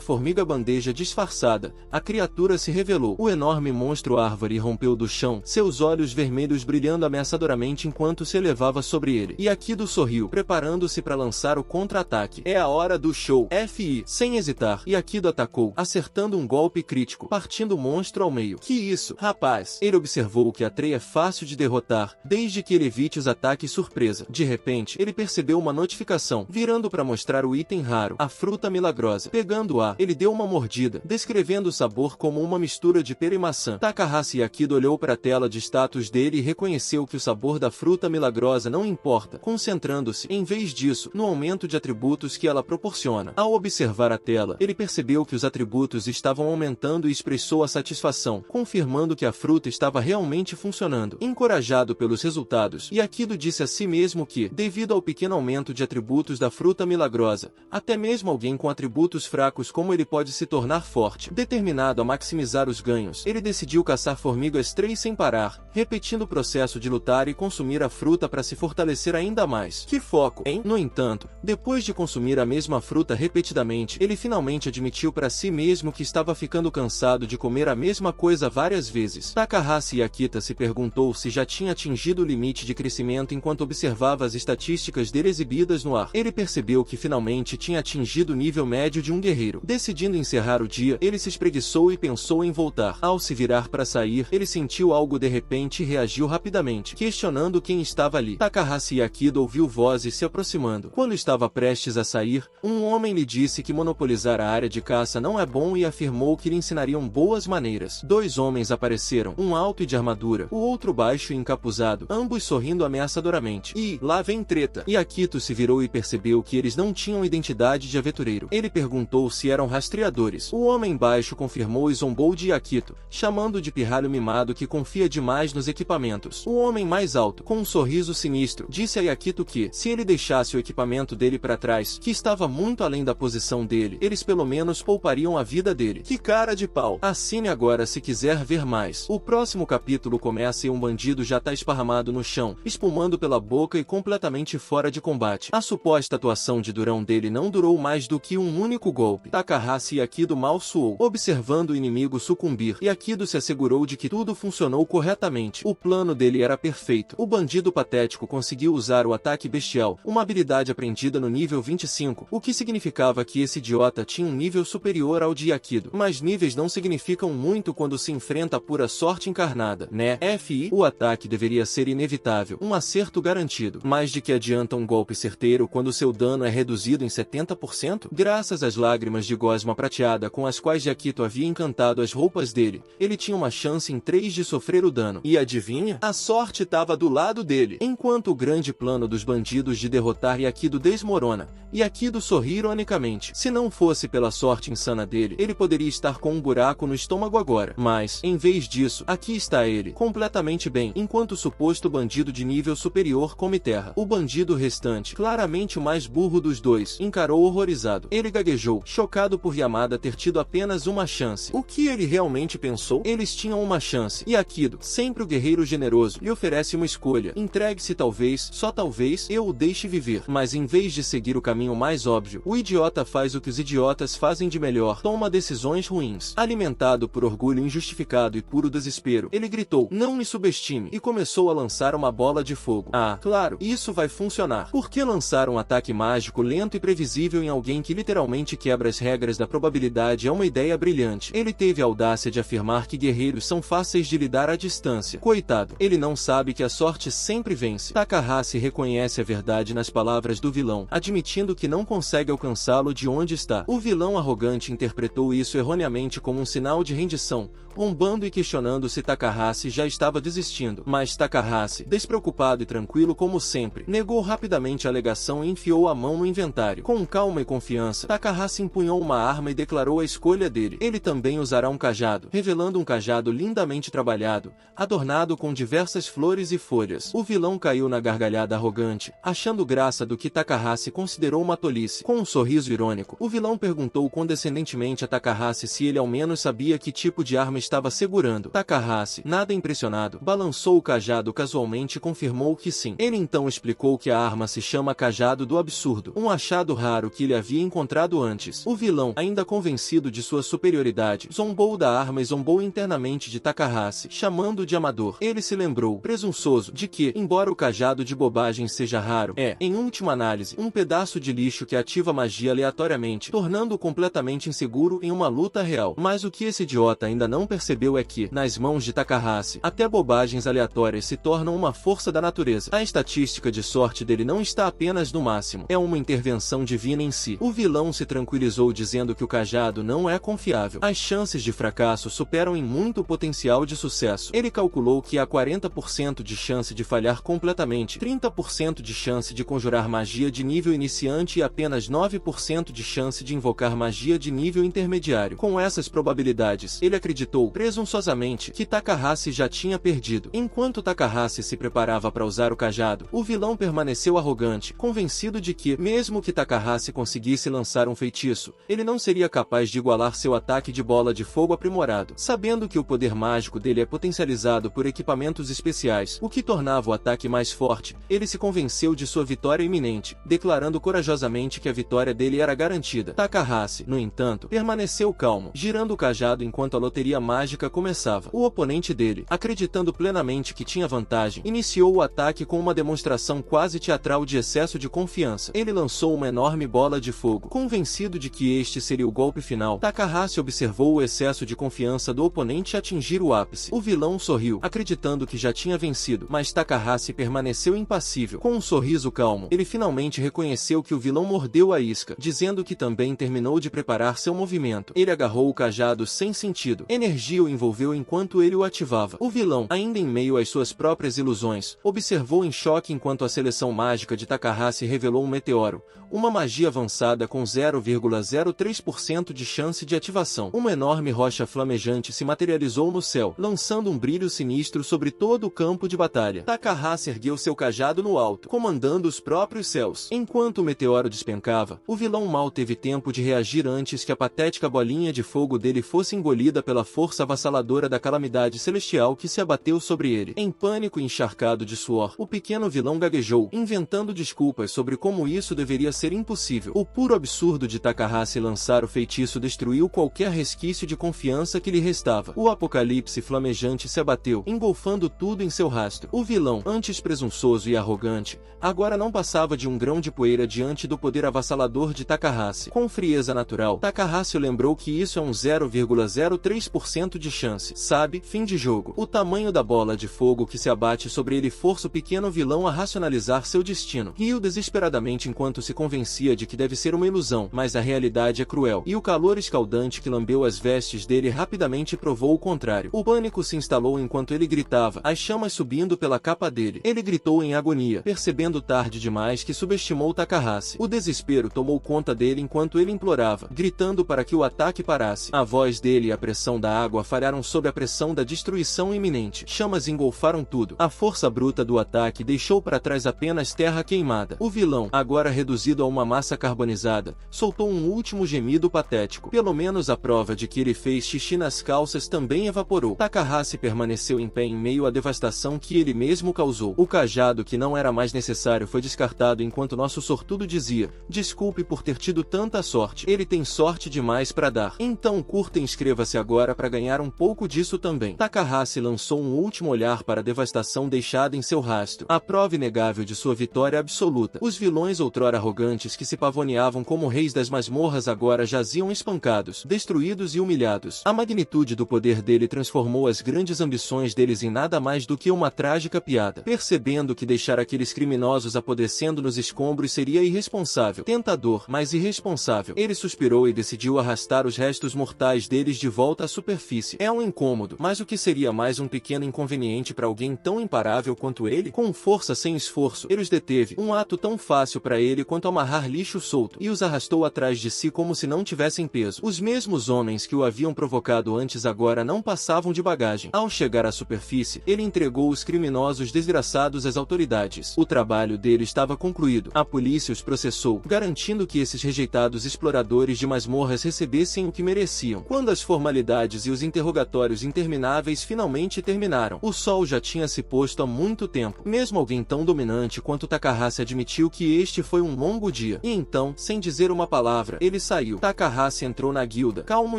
formiga bandeja disfarçada, a criatura se revelou. O enorme monstro árvore rompeu do chão, seus olhos vermelhos brilhando ameaçadoramente enquanto se elevava sobre ele. Yakido sorriu, preparando-se para lançar o contra-ataque. É a hora do show. FI. Sem hesitar, Yakido atacou, acertando um golpe crítico, partindo o monstro ao meio. Que isso, rapaz? Ele observou que a Trey é fácil de derrotar, desde que ele evite os ataques surpresa. De repente, ele percebeu uma notificação, virando para mostrar o item raro, a fruta milagrosa. Pegando-a, ele deu uma mordida, descrevendo o sabor como uma mistura de pera e maçã. Takahashi Yakido olhou para a tela de status dele e reconheceu que o sabor da fruta milagrosa não importa, concentrando-se, em vez disso, no aumento de atributos que ela proporciona. Ao observar a tela, ele percebeu que os atributos estavam aumentando e expressou a satisfação, confirmando que a fruta estava realmente funcionando. Encorajado pelos resultados, Yakido disse a si mesmo que, devido ao pequeno aumento de atributos da fruta milagrosa, até mesmo alguém com atributos fracos como ele pode se tornar forte. Determinado a maximizar os ganhos, ele decidiu caçar formigas 3 sem parar, repetindo o processo de lutar e consumir a fruta para se fortalecer ainda mais. Que foco, hein? No entanto, depois de consumir a mesma fruta repetidamente, ele finalmente admitiu para si mesmo que estava ficando cansado de comer a mesma coisa várias vezes. Takahashi Yakita se perguntou se já tinha atingido o limite de crescimento enquanto observava as estatísticas dele exibidas no ar. Ele percebeu que finalmente tinha atingido o nível médio de um guerreiro. Decidindo encerrar o dia, ele se espreguiçou e pensou em voltar. Ao se virar para sair, ele sentiu algo de repente e reagiu rapidamente, questionando quem estava ali. Takahashi Yakido ouviu vozes se aproximando. Quando estava prestes a sair, um homem lhe disse que monopolizar a área de caça não é bom e afirmou que lhe ensinariam boas maneiras. 2 homens apareceram, um alto e de armadura, o outro baixo e encapuzado, ambos sorrindo ameaçadoramente. E lá vem treta. Yakido se virou e percebeu que eles não tinham identidade de aventureiro. Ele perguntou se eram rastreadores. O homem baixo confirmou e zombou de Yakido, chamando de pirralho mimado que confia demais nos equipamentos. O homem mais alto, com um sorriso sinistro, disse a Yakido que, se ele deixasse o equipamento dele para trás, que estava muito além da posição dele, eles pelo menos poupariam a vida dele. Que cara de pau! Assine agora se quiser ver mais. O próximo capítulo começa e um bandido já tá esparramado no chão, espumando pela boca e completamente fora de combate. A suposta atuação de durão dele não durou mais do que um único golpe. Takahashi Yakido mal suou, observando o inimigo sucumbir. Yakido se assegurou de que tudo funcionou corretamente. O plano dele era perfeito. O bandido patético conseguiu usar o ataque bestial, uma habilidade aprendida no nível 25, o que significava que esse idiota tinha um nível superior ao de Yakido. Mas níveis não significam muito quando se enfrenta a pura sorte encarnada, né? FI, o ataque deveria ser inevitável, um acerto garantido. Mas de que adianta um golpe certeiro quando seu dano é reduzido em 70%? Graças às lágrimas de gosma prateada com as quais Yakido havia encantado as roupas dele, ele tinha uma chance em 3 de sofrer o dano. E adivinha? A sorte estava do lado dele. Enquanto o grande plano dos bandidos de derrotar Yakido desmorona, Yakido sorri ironicamente. Se não fosse pela sorte insana dele, ele poderia estar com um buraco no estômago agora. Mas, em vez disso, aqui está ele, completamente bem, enquanto o suposto bandido de nível superior come terra. O bandido restante, claramente o mais burro dos dois, encarou horrorizado. Ele gaguejou, chocado por Yamada ter tido apenas uma chance. O que ele realmente pensou? Eles tinham uma chance. E Yakido, sempre o guerreiro generoso, lhe oferece uma escolha. Entregue-se talvez, só talvez, eu o deixe viver. Mas em vez de seguir o caminho mais óbvio, o idiota faz o que os idiotas fazem de melhor, toma decisões ruins. Alimentado por orgulho injustificado e puro desespero, ele gritou, não me subestime, e começou a lançar uma bola de fogo. Ah, claro, isso vai funcionar. Por que lançar um ataque mágico lento e previsível em alguém que literalmente quebra as regras da probabilidade é uma ideia brilhante. Ele teve a audácia de afirmar que guerreiros são fáceis de lidar à distância. Coitado, ele não sabe que a sorte sempre vence. Takahashi reconhece a verdade nas palavras do vilão, admitindo que não consegue alcançá-lo de onde está. O vilão arrogante interpretou isso erroneamente como um sinal de rendição, zombando e questionando se Takahashi já estava desistindo. Mas Takahashi, despreocupado e tranquilo como sempre, negou rapidamente a alegação e enfiou a mão no inventário. Com calma e confiança, Takahashi empunhou uma arma e declarou a escolha dele. Ele também usará um cajado, revelando um cajado lindamente trabalhado, adornado com diversas flores e folhas. O vilão caiu na gargalhada arrogante, achando graça do que Takahashi considerou uma tolice. Com um sorriso irônico, o vilão perguntou condescendentemente a Takahashi se ele ao menos sabia que tipo de arma estava segurando. Takahashi, nada impressionado, balançou o cajado casualmente e confirmou que sim. Ele então explicou que a arma se chama Cajado do Absurdo, um achado raro que ele havia encontrado antes. O vilão, ainda convencido de sua superioridade, zombou da arma e zombou internamente de Takahashi, chamando-o de amador. Ele se lembrou, presunçoso, de que, embora o cajado de bobagem seja raro, é, em última análise, um pedaço de lixo que ativa magia aleatoriamente, tornando-o completamente inseguro em uma luta real. Mas o que esse idiota ainda não percebeu é que, nas mãos de Takahashi, até bobagens aleatórias se tornam uma força da natureza. A estatística de sorte dele não está apenas no máximo, é uma intervenção divina em si. O vilão se tranquilizou dizendo que o cajado não é confiável. As chances de fracasso superam em muito o potencial de sucesso. Ele calculou que há 40% de chance de falhar completamente, 30% de chance de conjurar magia de nível iniciante e apenas 9% de chance de invocar magia de nível intermediário. Com essas probabilidades, ele acreditou presunçosamente que Takahashi já tinha perdido. Enquanto Takahashi se preparava para usar o cajado, o vilão permaneceu arrogante, convencido de que, mesmo que Takahashi conseguisse lançar um feitiço, ele não seria capaz de igualar seu ataque de bola de fogo aprimorado. Sabendo que o poder mágico dele é potencializado por equipamentos especiais, o que tornava o ataque mais forte, ele se convenceu de sua vitória iminente, declarando corajosamente que a vitória dele era garantida. Takahashi, no entanto, permaneceu calmo, girando o cajado enquanto a loteria mágica começava. O oponente dele, acreditando plenamente que tinha vantagem, iniciou o ataque com uma demonstração quase teatral de excesso de confiança. Ele lançou uma enorme bola de fogo. Convencido de que este seria o golpe final, Takahashi observou o excesso de confiança do oponente atingir o ápice. O vilão sorriu, acreditando que já tinha vencido, mas Takahashi permaneceu impassível. Com um sorriso calmo, ele finalmente reconheceu que o vilão mordeu a isca, dizendo que também terminou de preparar seu movimento. Ele agarrou o cajado sem sentido. Energia o envolveu enquanto ele o ativava. O vilão, ainda em meio às suas próprias ilusões, observou em choque enquanto a seleção mágica de Takahashi revelou um meteoro, uma magia avançada com 0,03% de chance de ativação. Uma enorme rocha flamejante se materializou no céu, lançando um brilho sinistro sobre todo o campo de batalha. Takahashi ergueu seu cajado no alto, comandando os próprios céus. Enquanto o meteoro despencava, o vilão mal teve tempo de reagir antes que a patética bolinha de fogo dele fosse engolida pela força avassaladora da calamidade celestial que se abateu sobre ele. Em pânico e encharcado de suor, o pequeno vilão gaguejou, inventando desculpas sobre como isso deveria ser impossível. O puro absurdo de Takahashi lançar o feitiço destruiu qualquer resquício de confiança que lhe restava. O apocalipse flamejante se abateu, engolfando tudo em seu rastro. O vilão, antes presunçoso e arrogante, agora não passava de um grão de poeira diante do poder avassalador de Takahashi. Com frieza natural, Takahashi lembrou que isso é um 0,03% de chance. Sabe, fim de jogo. O tamanho da bola de fogo que se abate sobre ele força o pequeno vilão a racionalizar seu destino. Riu desesperadamente enquanto se convencia de que deve ser uma ilusão, mas a realidade é cruel, e o calor escaldante que lambeu as vestes dele rapidamente provou o contrário. O pânico se instalou enquanto ele gritava, as chamas subindo pela capa dele. Ele gritou em agonia, percebendo tarde demais que subestimou Takahashi. O desespero tomou conta dele enquanto ele implorava, gritando para que o ataque parasse. A voz dele e a pressão da água falharam sob a pressão da destruição iminente. Chamas engolfaram tudo. A força bruta do ataque deixou para trás apenas terra queimada. O vilão, agora reduzido a uma massa carbonizada, soltou um último gemido patético. Pelo menos a prova de que ele fez xixi nas calças também evaporou. Takahashi permaneceu em pé em meio à devastação que ele mesmo causou. O cajado que não era mais necessário foi descartado enquanto nosso sortudo dizia, desculpe por ter tido tanta sorte. Ele tem sorte demais para dar. Então curta e inscreva-se agora para ganhar um pouco disso também. Takahashi lançou um último olhar para a devastação deixada em seu rastro, a prova inegável de sua vitória absoluta. Os vilões outrora arrogantes que se pavoneavam como reis das masmorras agora jaziam espancados, destruídos e humilhados. A magnitude do poder dele transformou as grandes ambições deles em nada mais do que uma trágica piada. Percebendo que deixar aqueles criminosos apodrecendo nos escombros seria irresponsável, tentador, mas irresponsável, ele suspirou e decidiu arrastar os restos mortais deles de volta à superfície. É um incômodo, mas o que seria mais um pequeno inconveniente para alguém tão imparável quanto ele? Com força sem esforço, ele os deteve, um ato tão fácil para ele quanto amarrar lixo solto, e os arrastou atrás de si como se não tivessem peso. Os mesmos homens que o haviam provocado antes agora não passavam de bagagem. Ao chegar à superfície, ele entregou os criminosos desgraçados às autoridades. O trabalho dele estava concluído. A polícia os processou, garantindo que esses rejeitados exploradores de masmorras recebessem o que mereciam. Quando as formalidades e os interrogatórios intermináveis finalmente terminaram, o sol já tinha se posto há muito tempo. Mesmo alguém tão dominante quanto Takahashi admitiu que este foi um longo dia. E então, sem dizer uma palavra, ele saiu. Takahashi entrou na guilda, calmo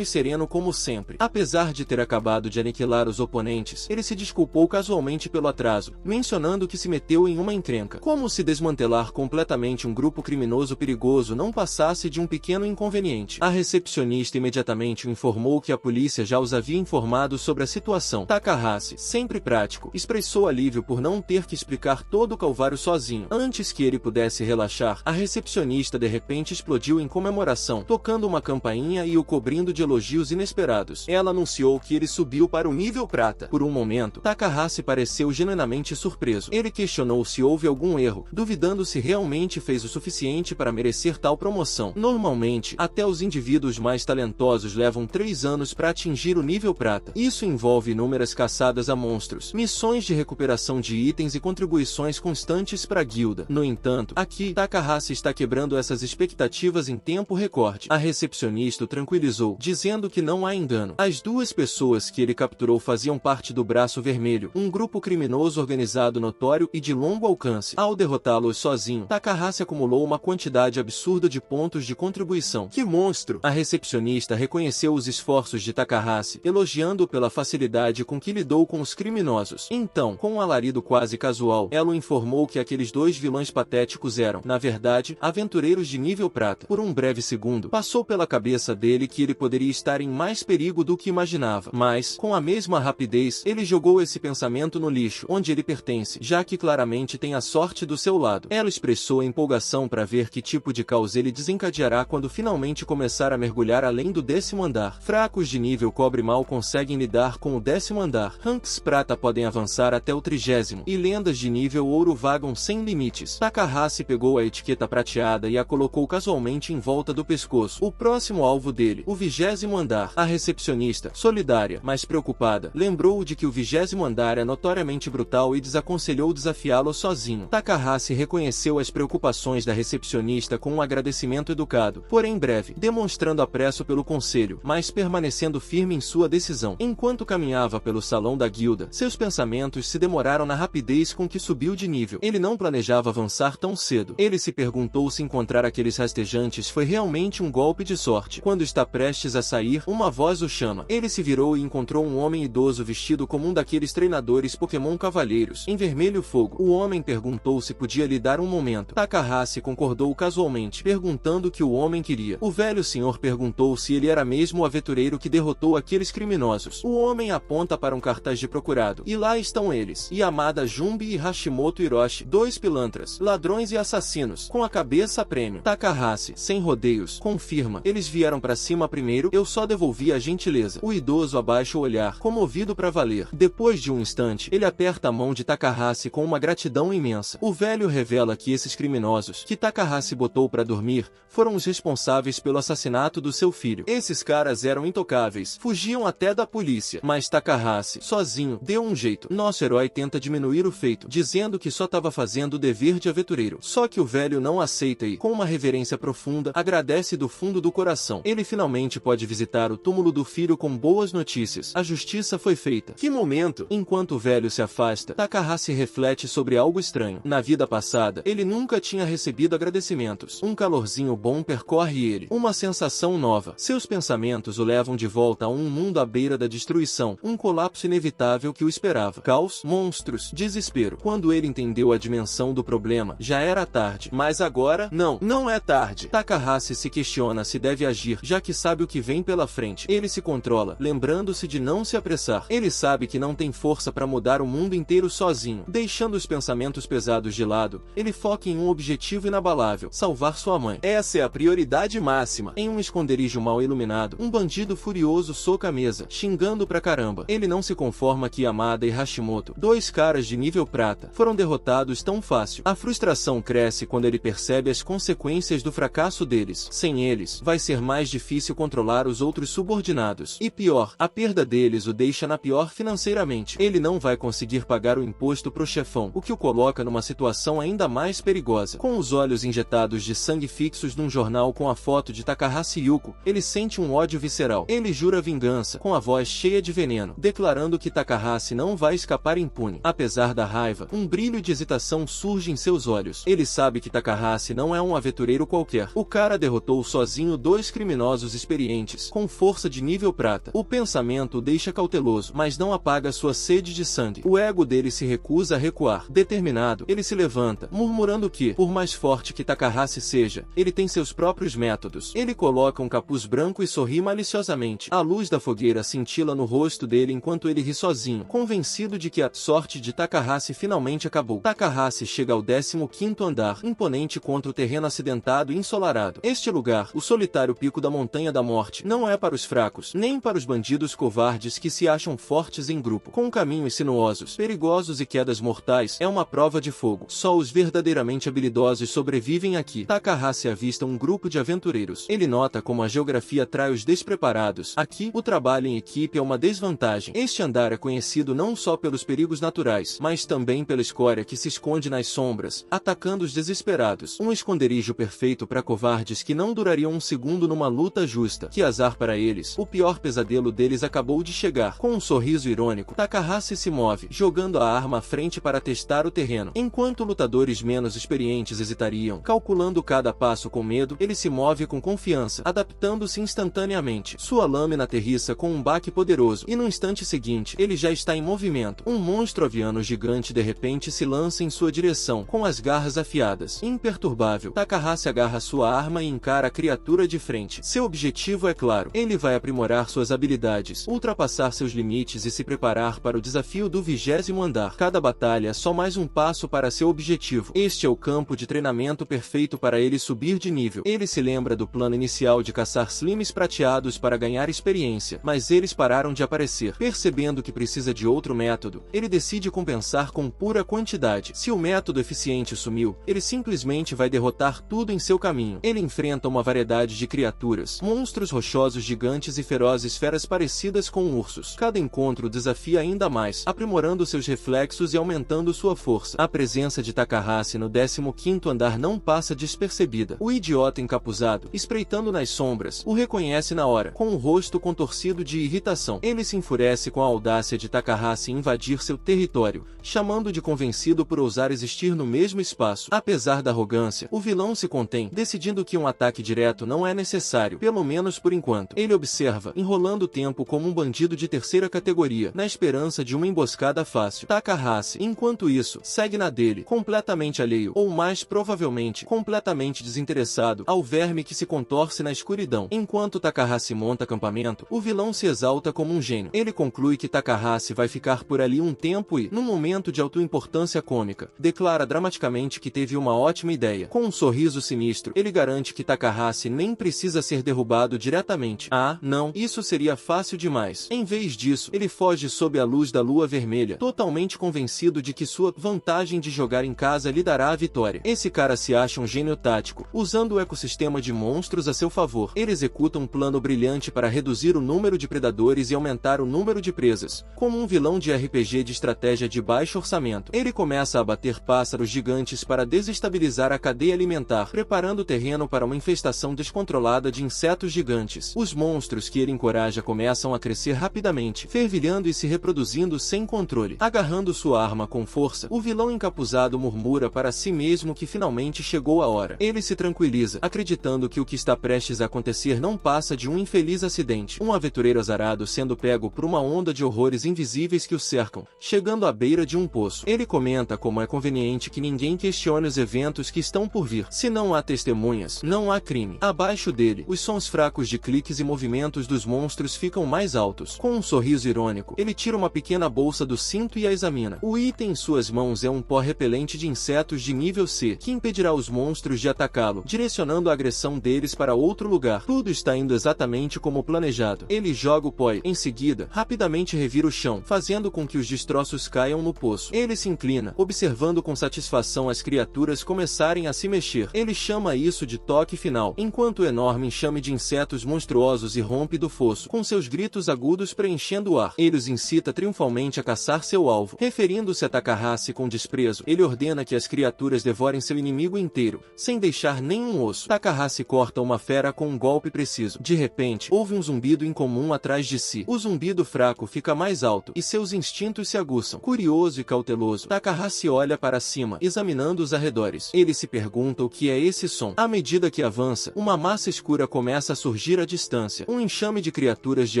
e sereno como sempre. Apesar de ter acabado de aniquilar os oponentes, ele se desculpou casualmente pelo atraso, mencionando que se meteu em uma encrenca. Como se desmantelar completamente um grupo criminoso perigoso não passasse de um pequeno inconveniente. A recepcionista imediatamente o informou que a polícia já os havia informado sobre a situação. Takahashi, sempre prático, expressou alívio por não ter que explicar todo o calvário sozinho. Antes que ele pudesse relaxar, a recepcionista de repente explodiu em comemoração, tocando uma campainha e o cobrindo de elogios inesperados. Ela anunciou que ele subiu para o nível prata. Por um momento, Takahashi pareceu genuinamente surpreso. Ele questionou se houve algum erro, duvidando se realmente fez o suficiente para merecer tal promoção. Normalmente, até os indivíduos mais talentosos levam 3 anos para atingir o nível prata. Isso envolve inúmeras caçadas a monstros, missões de recuperação de itens e contribuições constantes para a guilda. No entanto, aqui, Takahashi está quebrando essas expectativas em tempo recorde. A recepcionista o tranquilizou, dizendo que não há engano. As 2 pessoas que ele capturou faziam parte do Braço Vermelho, um grupo criminoso organizado notório e de longo alcance. Ao derrotá-los sozinho, Takahashi acumulou uma quantidade absurda de pontos de contribuição. Que monstro! A recepcionista reconheceu os esforços de Takahashi, elogiando-o pela facilidade com que lidou com os criminosos. Então, com um alarido quase casual, ela o informou que aqueles 2 vilões patéticos eram, na verdade, aventureiros de nível prata. Por um breve segundo, passou pela cabeça dele que ele poderia estar em mais perigo do que imaginava. Mas, com a mesma rapidez, ele jogou esse pensamento no lixo, onde ele pertence, já que claramente tem a sorte do seu lado. Ela expressou a empolgação para ver que tipo de caos ele desencadeará quando finalmente começar a mergulhar além do 10º andar. Fracos de nível cobre mal conseguem lidar com o 10º andar. Ranks prata podem avançar até o 30º, e lendas de nível ouro vagam sem limites. Takahashi pegou a etiqueta prateada e a colocou casualmente em volta do pescoço. O próximo alvo dele, o 20º andar. A recepcionista, solidária, mas preocupada, lembrou-o de que o 20º andar é notoriamente brutal e desaconselhou desafiá-lo sozinho. Takahashi reconheceu as preocupações da recepcionista com um agradecimento educado, porém breve, demonstrando apreço pelo conselho, mas permanecendo firme em sua decisão. Enquanto caminhava pelo salão da guilda, seus pensamentos se demoraram na rapidez com que subiu de nível. Ele não planejava avançar tão cedo. Ele se perguntou se encontrar aqueles rastejantes foi realmente um golpe de sorte. Quando está prestes a sair, uma voz o chama. Ele se virou e encontrou um homem idoso vestido como um daqueles treinadores Pokémon cavalheiros, em vermelho fogo. O homem perguntou se podia lhe dar um momento. Takahashi concordou casualmente, perguntando o que o homem queria. O velho senhor perguntou se ele era mesmo o aventureiro que derrotou aqueles criminosos. O homem aponta para um cartaz de procurado. E lá estão eles, Yamada Jumbi e Hashimoto Hiroshi, 2 pilantras, ladrões e assassinos, com a cabeça a prêmio. Takahashi, sem rodeios, confirma. Eles vieram para cima primeiro, eu só devolvi a gentileza. O idoso abaixa o olhar, comovido para valer. Depois de um instante, ele aperta a mão de Takahashi com uma gratidão imensa. O velho revela que esses criminosos, que Takahashi botou para dormir, foram os responsáveis pelo assassinato do seu filho. Esses caras eram intocáveis, fugiam até da polícia, mas Takahashi, sozinho, deu um jeito. Nosso herói tenta diminuir o feito, dizendo que só estava fazendo o dever de aventureiro. Só que o velho não aceita e, com uma reverência profunda, agradece do fundo do coração. Ele finalmente pode visitar o túmulo do filho com boas notícias. A justiça foi feita. Que momento! Enquanto o velho se afasta, Takahashi reflete sobre algo estranho. Na vida passada, ele nunca tinha recebido agradecimentos. Um calorzinho bom percorre ele. Uma sensação nova. Seus pensamentos o levam de volta a um mundo à beira da destruição. Um colapso colapso inevitável que o esperava. Caos, monstros, desespero. Quando ele entendeu a dimensão do problema, já era tarde. Mas agora, não é tarde. Takahashi se questiona se deve agir, já que sabe o que vem pela frente. Ele se controla, lembrando-se de não se apressar. Ele sabe que não tem força para mudar o mundo inteiro sozinho. Deixando os pensamentos pesados de lado, ele foca em um objetivo inabalável: salvar sua mãe. Essa é a prioridade máxima. Em um esconderijo mal iluminado, um bandido furioso soca a mesa, xingando pra caramba. Ele não se conforma que Yamada e Hashimoto, dois caras de nível prata, foram derrotados tão fácil. A frustração cresce quando ele percebe as consequências do fracasso deles. Sem eles, vai ser mais difícil controlar os outros subordinados. E pior, a perda deles o deixa na pior financeiramente. Ele não vai conseguir pagar o imposto pro chefão, o que o coloca numa situação ainda mais perigosa. Com os olhos injetados de sangue fixos num jornal com a foto de Takahashi Yuko, ele sente um ódio visceral. Ele jura vingança, com a voz cheia de veneno, declarando que Takahashi não vai escapar impune. Apesar da raiva, um brilho de hesitação surge em seus olhos. Ele sabe que Takahashi não é um aventureiro qualquer. O cara derrotou sozinho dois criminosos experientes, com força de nível prata. O pensamento o deixa cauteloso, mas não apaga sua sede de sangue. O ego dele se recusa a recuar. Determinado, ele se levanta, murmurando que, por mais forte que Takahashi seja, ele tem seus próprios métodos. Ele coloca um capuz branco e sorri maliciosamente. A luz da fogueira cintila no rosto dele enquanto ele ri sozinho, convencido de que a sorte de Takahashi finalmente acabou. Takahashi chega ao 15º andar, imponente contra o terreno acidentado e ensolarado. Este lugar, o solitário pico da Montanha da Morte, não é para os fracos, nem para os bandidos covardes que se acham fortes em grupo. Com caminhos sinuosos, perigosos e quedas mortais, é uma prova de fogo. Só os verdadeiramente habilidosos sobrevivem aqui. Takahashi avista um grupo de aventureiros. Ele nota como a geografia atrai os despreparados. Aqui, o trabalho em equipe é uma desvantagem. Este andar é conhecido não só pelos perigos naturais, mas também pela escória que se esconde nas sombras, atacando os desesperados. Um esconderijo perfeito para covardes que não durariam um segundo numa luta justa. Que azar para eles. O pior pesadelo deles acabou de chegar. Com um sorriso irônico, Takahashi se move, jogando a arma à frente para testar o terreno. Enquanto lutadores menos experientes hesitariam, calculando cada passo com medo, ele se move com confiança, adaptando-se instantaneamente. Sua lâmina aterrissa com um baque poderoso, e no instante seguinte, ele já está em movimento. Um monstro aviano gigante de repente se lança em sua direção, com as garras afiadas. Imperturbável, Takahashi agarra sua arma e encara a criatura de frente. Seu objetivo é claro. Ele vai aprimorar suas habilidades, ultrapassar seus limites e se preparar para o desafio do 20º andar. Cada batalha é só mais um passo para seu objetivo. Este é o campo de treinamento perfeito para ele subir de nível. Ele se lembra do plano inicial de caçar slimes prateados para ganhar experiência, mas eles pararam de aparecer. Percebendo que precisa de outro método, ele decide compensar com pura quantidade. Se o método eficiente sumiu, ele simplesmente vai derrotar tudo em seu caminho. Ele enfrenta uma variedade de criaturas, monstros rochosos gigantes e ferozes feras parecidas com ursos. Cada encontro desafia ainda mais, aprimorando seus reflexos e aumentando sua força. A presença de Takahashi no 15º andar não passa despercebida. O idiota encapuzado, espreitando nas sombras, o reconhece na hora, com o rosto contorcido de irritação. Ele se enfurece com a audácia de Takahashi invadir seu território, chamando de convencido por ousar existir no mesmo espaço. Apesar da arrogância, o vilão se contém, decidindo que um ataque direto não é necessário, pelo menos por enquanto. Ele observa, enrolando o tempo como um bandido de terceira categoria, na esperança de uma emboscada fácil. Takahashi, enquanto isso, segue na dele, completamente alheio, ou mais provavelmente, completamente desinteressado, ao verme que se contorce na escuridão. Enquanto Takahashi monta acampamento, o vilão se exalta como um gênio. Ele conclui que Takahashi vai ficar por ali um tempo e, num momento de autoimportância cômica, declara dramaticamente que teve uma ótima ideia. Com um sorriso sinistro, ele garante que Takahashi nem precisa ser derrubado diretamente. Ah, não, isso seria fácil demais. Em vez disso, ele foge sob a luz da lua vermelha, totalmente convencido de que sua vantagem de jogar em casa lhe dará a vitória. Esse cara se acha um gênio tático, usando o ecossistema de monstros a seu favor. Ele executa um plano brilhante para reduzir o número de predadores e aumentar o número de presas. Como um vilão de RPG de estratégia de baixo orçamento, ele começa a abater pássaros gigantes para desestabilizar a cadeia alimentar, preparando o terreno para uma infestação descontrolada de insetos gigantes. Os monstros que ele encoraja começam a crescer rapidamente, fervilhando e se reproduzindo sem controle. Agarrando sua arma com força, o vilão encapuzado murmura para si mesmo que finalmente chegou a hora. Ele se tranquiliza, acreditando que o que está prestes a acontecer não passa de um infeliz acidente. Um aventureiro azarado sendo pego por uma onda onda de horrores invisíveis que o cercam, chegando à beira de um poço. Ele comenta como é conveniente que ninguém questione os eventos que estão por vir. Se não há testemunhas, não há crime. Abaixo dele, os sons fracos de cliques e movimentos dos monstros ficam mais altos. Com um sorriso irônico, ele tira uma pequena bolsa do cinto e a examina. O item em suas mãos é um pó repelente de insetos de nível C, que impedirá os monstros de atacá-lo, direcionando a agressão deles para outro lugar. Tudo está indo exatamente como planejado. Ele joga o pó e, em seguida, rapidamente revira o chão, fazendo com que os destroços caiam no poço. Ele se inclina, observando com satisfação as criaturas começarem a se mexer. Ele chama isso de toque final, enquanto o enorme enxame de insetos monstruosos irrompe do fosso, com seus gritos agudos preenchendo o ar. Ele os incita triunfalmente a caçar seu alvo. Referindo-se a Takahashi com desprezo, ele ordena que as criaturas devorem seu inimigo inteiro, sem deixar nenhum osso. Takahashi corta uma fera com um golpe preciso. De repente, houve um zumbido incomum atrás de si. O zumbido fraco fica mais alto, e seus instintos se aguçam. Curioso e cauteloso, Takahashi olha para cima, examinando os arredores. Ele se pergunta o que é esse som. À medida que avança, uma massa escura começa a surgir à distância. Um enxame de criaturas de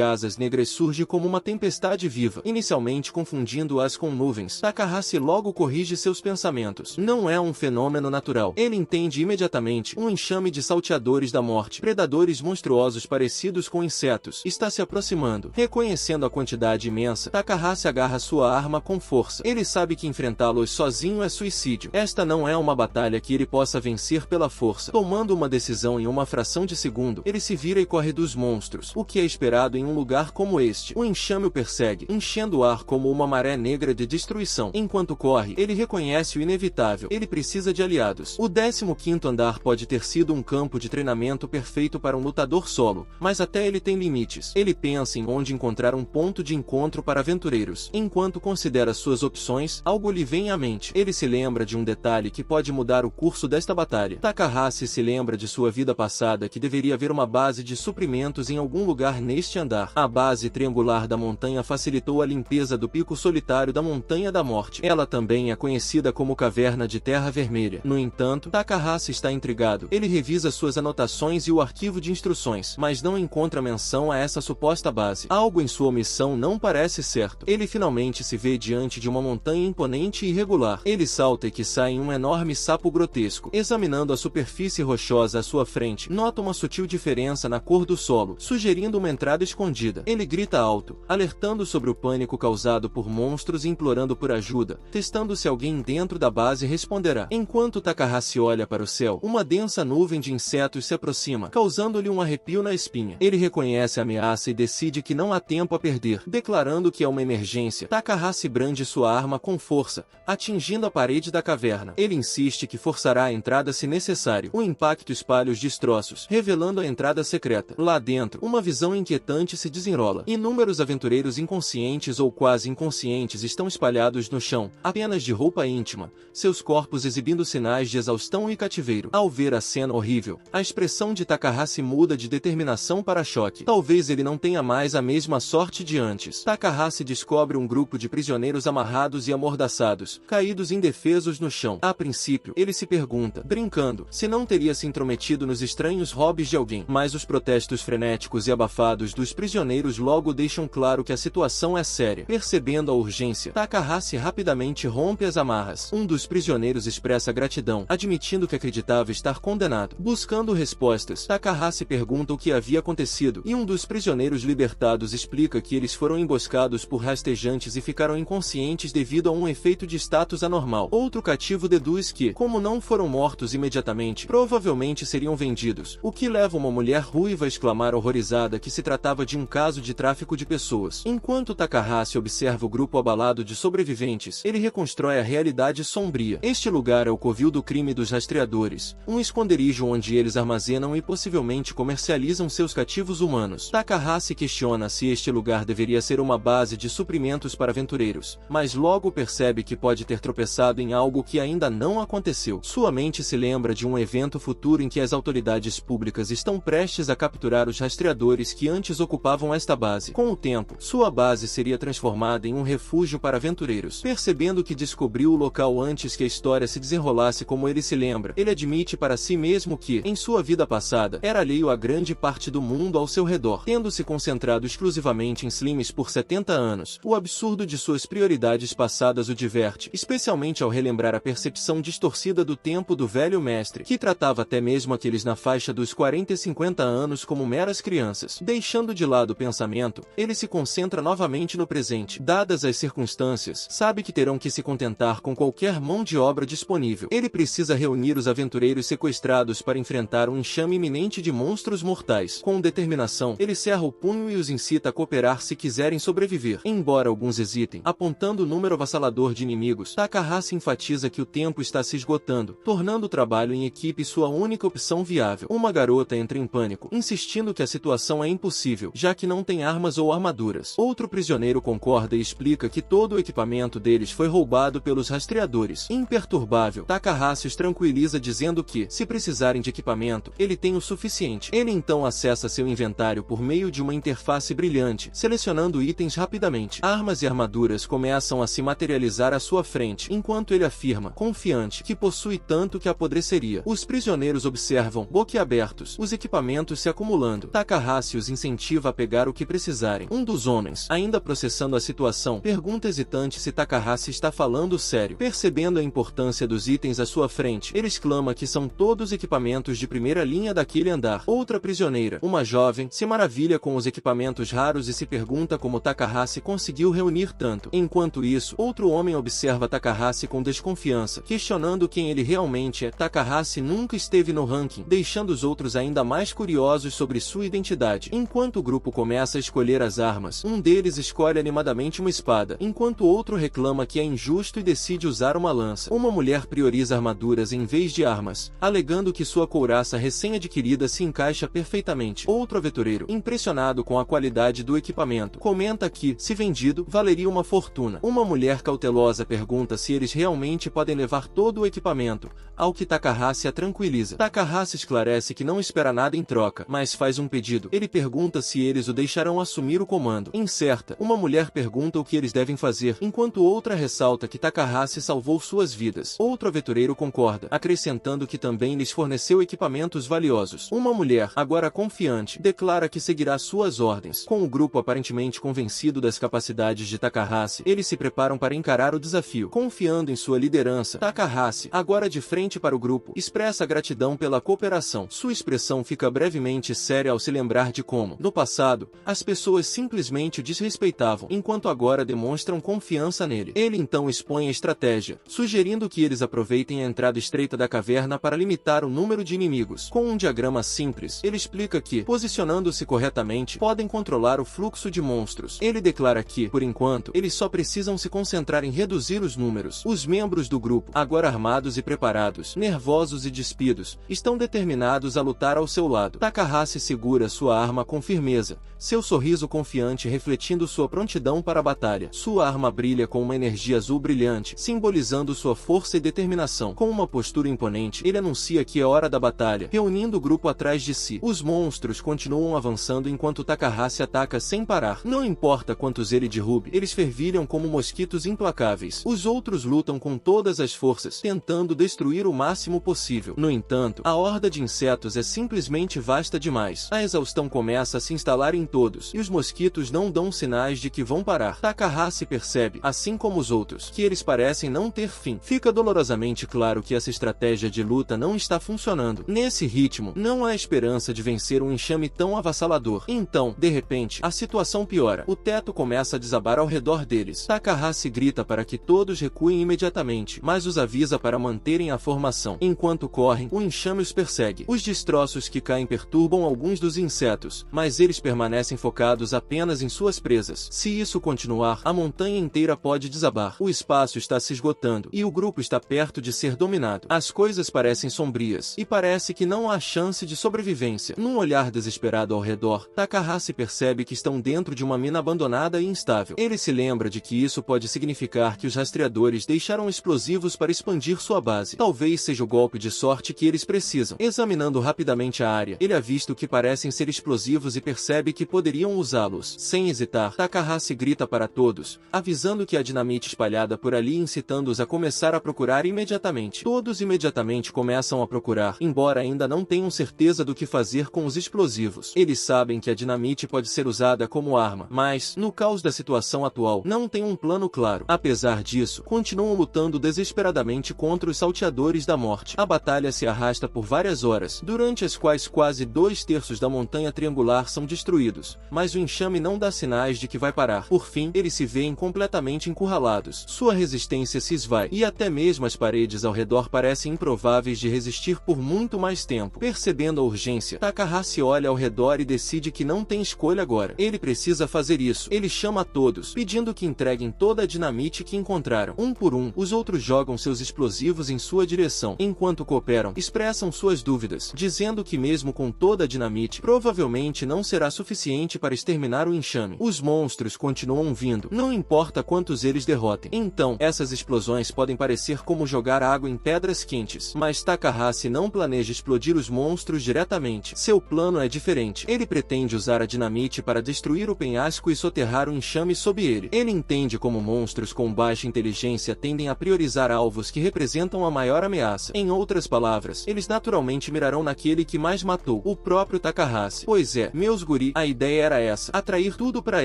asas negras surge como uma tempestade viva, inicialmente confundindo-as com nuvens. Takahashi logo corrige seus pensamentos. Não é um fenômeno natural. Ele entende imediatamente: um enxame de salteadores da morte, predadores monstruosos parecidos com insetos, está se aproximando. Reconhecendo a quantidade imensa, Takahashi agarra sua arma com força. Ele sabe que enfrentá-los sozinho é suicídio. Esta não é uma batalha que ele possa vencer pela força. Tomando uma decisão em uma fração de segundo, ele se vira e corre dos monstros, o que é esperado em um lugar como este. O enxame o persegue, enchendo o ar como uma maré negra de destruição. Enquanto corre, ele reconhece o inevitável. Ele precisa de aliados. O 15º andar pode ter sido um campo de treinamento perfeito para um lutador solo, mas até ele tem limites. Ele pensa em onde encontrar um ponto de encontro para aventureiros. Enquanto considera suas opções, algo lhe vem à mente. Ele se lembra de um detalhe que pode mudar o curso desta batalha. Takahashi se lembra de sua vida passada, que deveria haver uma base de suprimentos em algum lugar neste andar. A base triangular da montanha facilitou a limpeza do pico solitário da Montanha da Morte. Ela também é conhecida como Caverna de Terra Vermelha. No entanto, Takahashi está intrigado. Ele revisa suas anotações e o arquivo de instruções, mas não encontra menção a essa suposta base. Algo em sua missão não parece certo. Ele finalmente se vê diante de uma montanha imponente e irregular. Ele salta e que sai em um enorme sapo grotesco. Examinando a superfície rochosa à sua frente, nota uma sutil diferença na cor do solo, sugerindo uma entrada escondida. Ele grita alto, alertando sobre o pânico causado por monstros e implorando por ajuda, testando se alguém dentro da base responderá. Enquanto Takahashi olha para o céu, uma densa nuvem de insetos se aproxima, causando-lhe um arrepio na espinha. Ele reconhece a ameaça e decide que não há tempo a perder. Declarando que é uma emergência, Takahashi brande sua arma com força, atingindo a parede da caverna. Ele insiste que forçará a entrada se necessário. O impacto espalha os destroços, revelando a entrada secreta. Lá dentro, uma visão inquietante se desenrola. Inúmeros aventureiros inconscientes ou quase inconscientes estão espalhados no chão, apenas de roupa íntima, seus corpos exibindo sinais de exaustão e cativeiro. Ao ver a cena horrível, a expressão de Takahashi muda de determinação para choque. Talvez ele não tenha mais a mesma sorte de antes. Takahashi descobre um grupo de prisioneiros amarrados e amordaçados, caídos indefesos no chão. A princípio, ele se pergunta, brincando, se não teria se intrometido nos estranhos hobbies de alguém. Mas os protestos frenéticos e abafados dos prisioneiros logo deixam claro que a situação é séria. Percebendo a urgência, Takahashi rapidamente rompe as amarras. Um dos prisioneiros expressa gratidão, admitindo que acreditava estar condenado. Buscando respostas, Takahashi pergunta o que havia acontecido, e um dos prisioneiros libertados explica que eles foram emboscados por rastejantes e ficaram inconscientes devido a um efeito de status anormal. Outro cativo deduz que, como não foram mortos imediatamente, provavelmente seriam vendidos, o que leva uma mulher ruiva a exclamar horrorizada que se tratava de um caso de tráfico de pessoas. Enquanto Takahashi observa o grupo abalado de sobreviventes, ele reconstrói a realidade sombria. Este lugar é o covil do crime dos rastreadores, um esconderijo onde eles armazenam e possivelmente comercializam seus cativos humanos. Takahashi questiona se este lugar deveria ser uma base de suprimentos para aventureiros, mas logo percebe que pode ter tropeçado em algo que ainda não aconteceu. Sua mente se lembra de um evento futuro em que as autoridades públicas estão prestes a capturar os rastreadores que antes ocupavam esta base. Com o tempo, sua base seria transformada em um refúgio para aventureiros. Percebendo que descobriu o local antes que a história se desenrolasse como ele se lembra, ele admite para si mesmo que, em sua vida passada, era alheio a grande parte do mundo ao seu redor, tendo se concentrado exclusivamente em Slim Slims por 70 anos. O absurdo de suas prioridades passadas o diverte, especialmente ao relembrar a percepção distorcida do tempo do velho mestre, que tratava até mesmo aqueles na faixa dos 40 e 50 anos como meras crianças. Deixando de lado o pensamento, ele se concentra novamente no presente. Dadas as circunstâncias, sabe que terão que se contentar com qualquer mão de obra disponível. Ele precisa reunir os aventureiros sequestrados para enfrentar um enxame iminente de monstros mortais. Com determinação, ele cerra o punho e os incita a cooperar se quiserem sobreviver. Embora alguns hesitem, apontando o número avassalador de inimigos, Takahashi enfatiza que o tempo está se esgotando, tornando o trabalho em equipe sua única opção viável. Uma garota entra em pânico, insistindo que a situação é impossível, já que não tem armas ou armaduras. Outro prisioneiro concorda e explica que todo o equipamento deles foi roubado pelos rastreadores. Imperturbável, Takahashi os tranquiliza dizendo que, se precisarem de equipamento, ele tem o suficiente. Ele então acessa seu inventário por meio de uma interface brilhante, selecionando itens rapidamente. Armas e armaduras começam a se materializar à sua frente, enquanto ele afirma, confiante, que possui tanto que apodreceria. Os prisioneiros observam, boquiabertos, os equipamentos se acumulando. Takahashi os incentiva a pegar o que precisarem. Um dos homens, ainda processando a situação, pergunta hesitante se Takahashi está falando sério. Percebendo a importância dos itens à sua frente, ele exclama que são todos equipamentos de primeira linha daquele andar. Outra prisioneira, uma jovem, se maravilha com os equipamentos raros e se pergunta como Takahashi conseguiu reunir tanto. Enquanto isso, outro homem observa Takahashi com desconfiança, questionando quem ele realmente é. Takahashi nunca esteve no ranking, deixando os outros ainda mais curiosos sobre sua identidade. Enquanto o grupo começa a escolher as armas, um deles escolhe animadamente uma espada, enquanto o outro reclama que é injusto e decide usar uma lança. Uma mulher prioriza armaduras em vez de armas, alegando que sua couraça recém-adquirida se encaixa perfeitamente. Outro aventureiro, impressionado com a qualidade do equipamento, comenta que, se vendido, valeria uma fortuna. Uma mulher cautelosa pergunta se eles realmente podem levar todo o equipamento, ao que Takahashi a tranquiliza. Takahashi esclarece que não espera nada em troca, mas faz um pedido. Ele pergunta se eles o deixarão assumir o comando. Incerta, uma mulher pergunta o que eles devem fazer, enquanto outra ressalta que Takahashi salvou suas vidas. Outro aventureiro concorda, acrescentando que também lhes forneceu equipamentos valiosos. Uma mulher, agora confiante, declara que seguirá suas ordens. Com o grupo aparentemente convencido das capacidades de Takahashi, eles se preparam para encarar o desafio. Confiando em sua liderança, Takahashi, agora de frente para o grupo, expressa gratidão pela cooperação. Sua expressão fica brevemente séria ao se lembrar de como, no passado, as pessoas simplesmente o desrespeitavam, enquanto agora demonstram confiança nele. Ele então expõe a estratégia, sugerindo que eles aproveitem a entrada estreita da caverna para limitar o número de inimigos. Com um diagrama simples, ele explica que, posicionando-se corretamente, podem controlar o fluxo de monstros. Ele declara que, por enquanto, eles só precisam se concentrar em reduzir os números. Os membros do grupo, agora armados e preparados, nervosos e despidos, estão determinados a lutar ao seu lado. Takahashi segura sua arma com firmeza, seu sorriso confiante refletindo sua prontidão para a batalha. Sua arma brilha com uma energia azul brilhante, simbolizando sua força e determinação. Com uma postura imponente, ele anuncia que é hora da batalha, reunindo o grupo atrás de si. Os monstros continuam avançando enquanto Takahashi ataca sem parar. Não importa quantos ele derrube, eles fervilham como mosquitos implacáveis. Os outros lutam com todas as forças, tentando destruir o máximo possível. No entanto, a horda de insetos é simplesmente vasta demais. A exaustão começa a se instalar em todos, e os mosquitos não dão sinais de que vão parar. Takahashi percebe, assim como os outros, que eles parecem não ter fim. Fica dolorosamente claro que essa estratégia de luta não está funcionando. Nesse ritmo, não há esperança de vencer um enxame tão avassalador. Então, de repente, a situação piora. O teto começa a desabar ao redor deles. Takahashi grita para que todos recuem imediatamente, mas os avisa para manterem a formação. Enquanto correm, o enxame os persegue. Os destroços que caem perturbam alguns dos insetos, mas eles permanecem focados apenas em suas presas. Se isso continuar, a montanha inteira pode desabar. O espaço está se esgotando, e o grupo está perto de ser dominado. As coisas parecem sombrias, e parece que não há chance de sobrevivência. Num olhar desesperado ao redor, Takahashi percebe que estão dentro de uma mina abandonada e instável. Ele se lembra de que isso pode significar que os rastreadores deixaram explosivos para expandir sua base. Talvez seja o golpe de sorte que eles precisam. Examinando rapidamente a área, ele avista o que parecem ser explosivos e percebe que poderiam usá-los. Sem hesitar, Takahashi grita para todos, avisando que há dinamite espalhada por ali e incitando-os a começar a procurar imediatamente. Todos imediatamente começam a procurar, embora ainda não tenham certeza do que fazer com os explosivos. Eles sabem que a dinamite pode ser usada como arma, mas, no caos da situação atual, não tem um plano claro. Apesar disso, continuam lutando desesperadamente contra os salteadores da morte. A batalha se arrasta por várias horas, durante as quais quase 2/3 da montanha triangular são destruídos, mas o enxame não dá sinais de que vai parar. Por fim, eles se veem completamente encurralados. Sua resistência se esvai, e até mesmo as paredes ao redor parecem improváveis de resistir por muito mais tempo. Percebendo a urgência, Takahashi olha ao redor e decide que não tem escolha agora. Ele precisa fazer isso. Ele chama a todos, pedindo que entreguem toda a dinamite que encontraram. Um por um, os outros jogam seus explosivos em sua direção. Enquanto cooperam, expressam suas dúvidas, dizendo que mesmo com toda a dinamite, provavelmente não será suficiente para exterminar o enxame. Os monstros continuam vindo, não importa quantos eles derrotem. Então, essas explosões podem parecer como jogar água em pedras quentes, mas Takahashi não planeja explodir os monstros diretamente. Seu plano é diferente. Ele pretende usar a dinamite para destruir o penhasco e soterrar o enxame sob ele. Ele entende como monstros com baixa inteligência tendem a priorizar alvos que representam a maior ameaça. Em outras palavras, eles naturalmente mirarão naquele que mais matou, o próprio Takahashi. Pois é, meus guri, a ideia era essa, atrair tudo para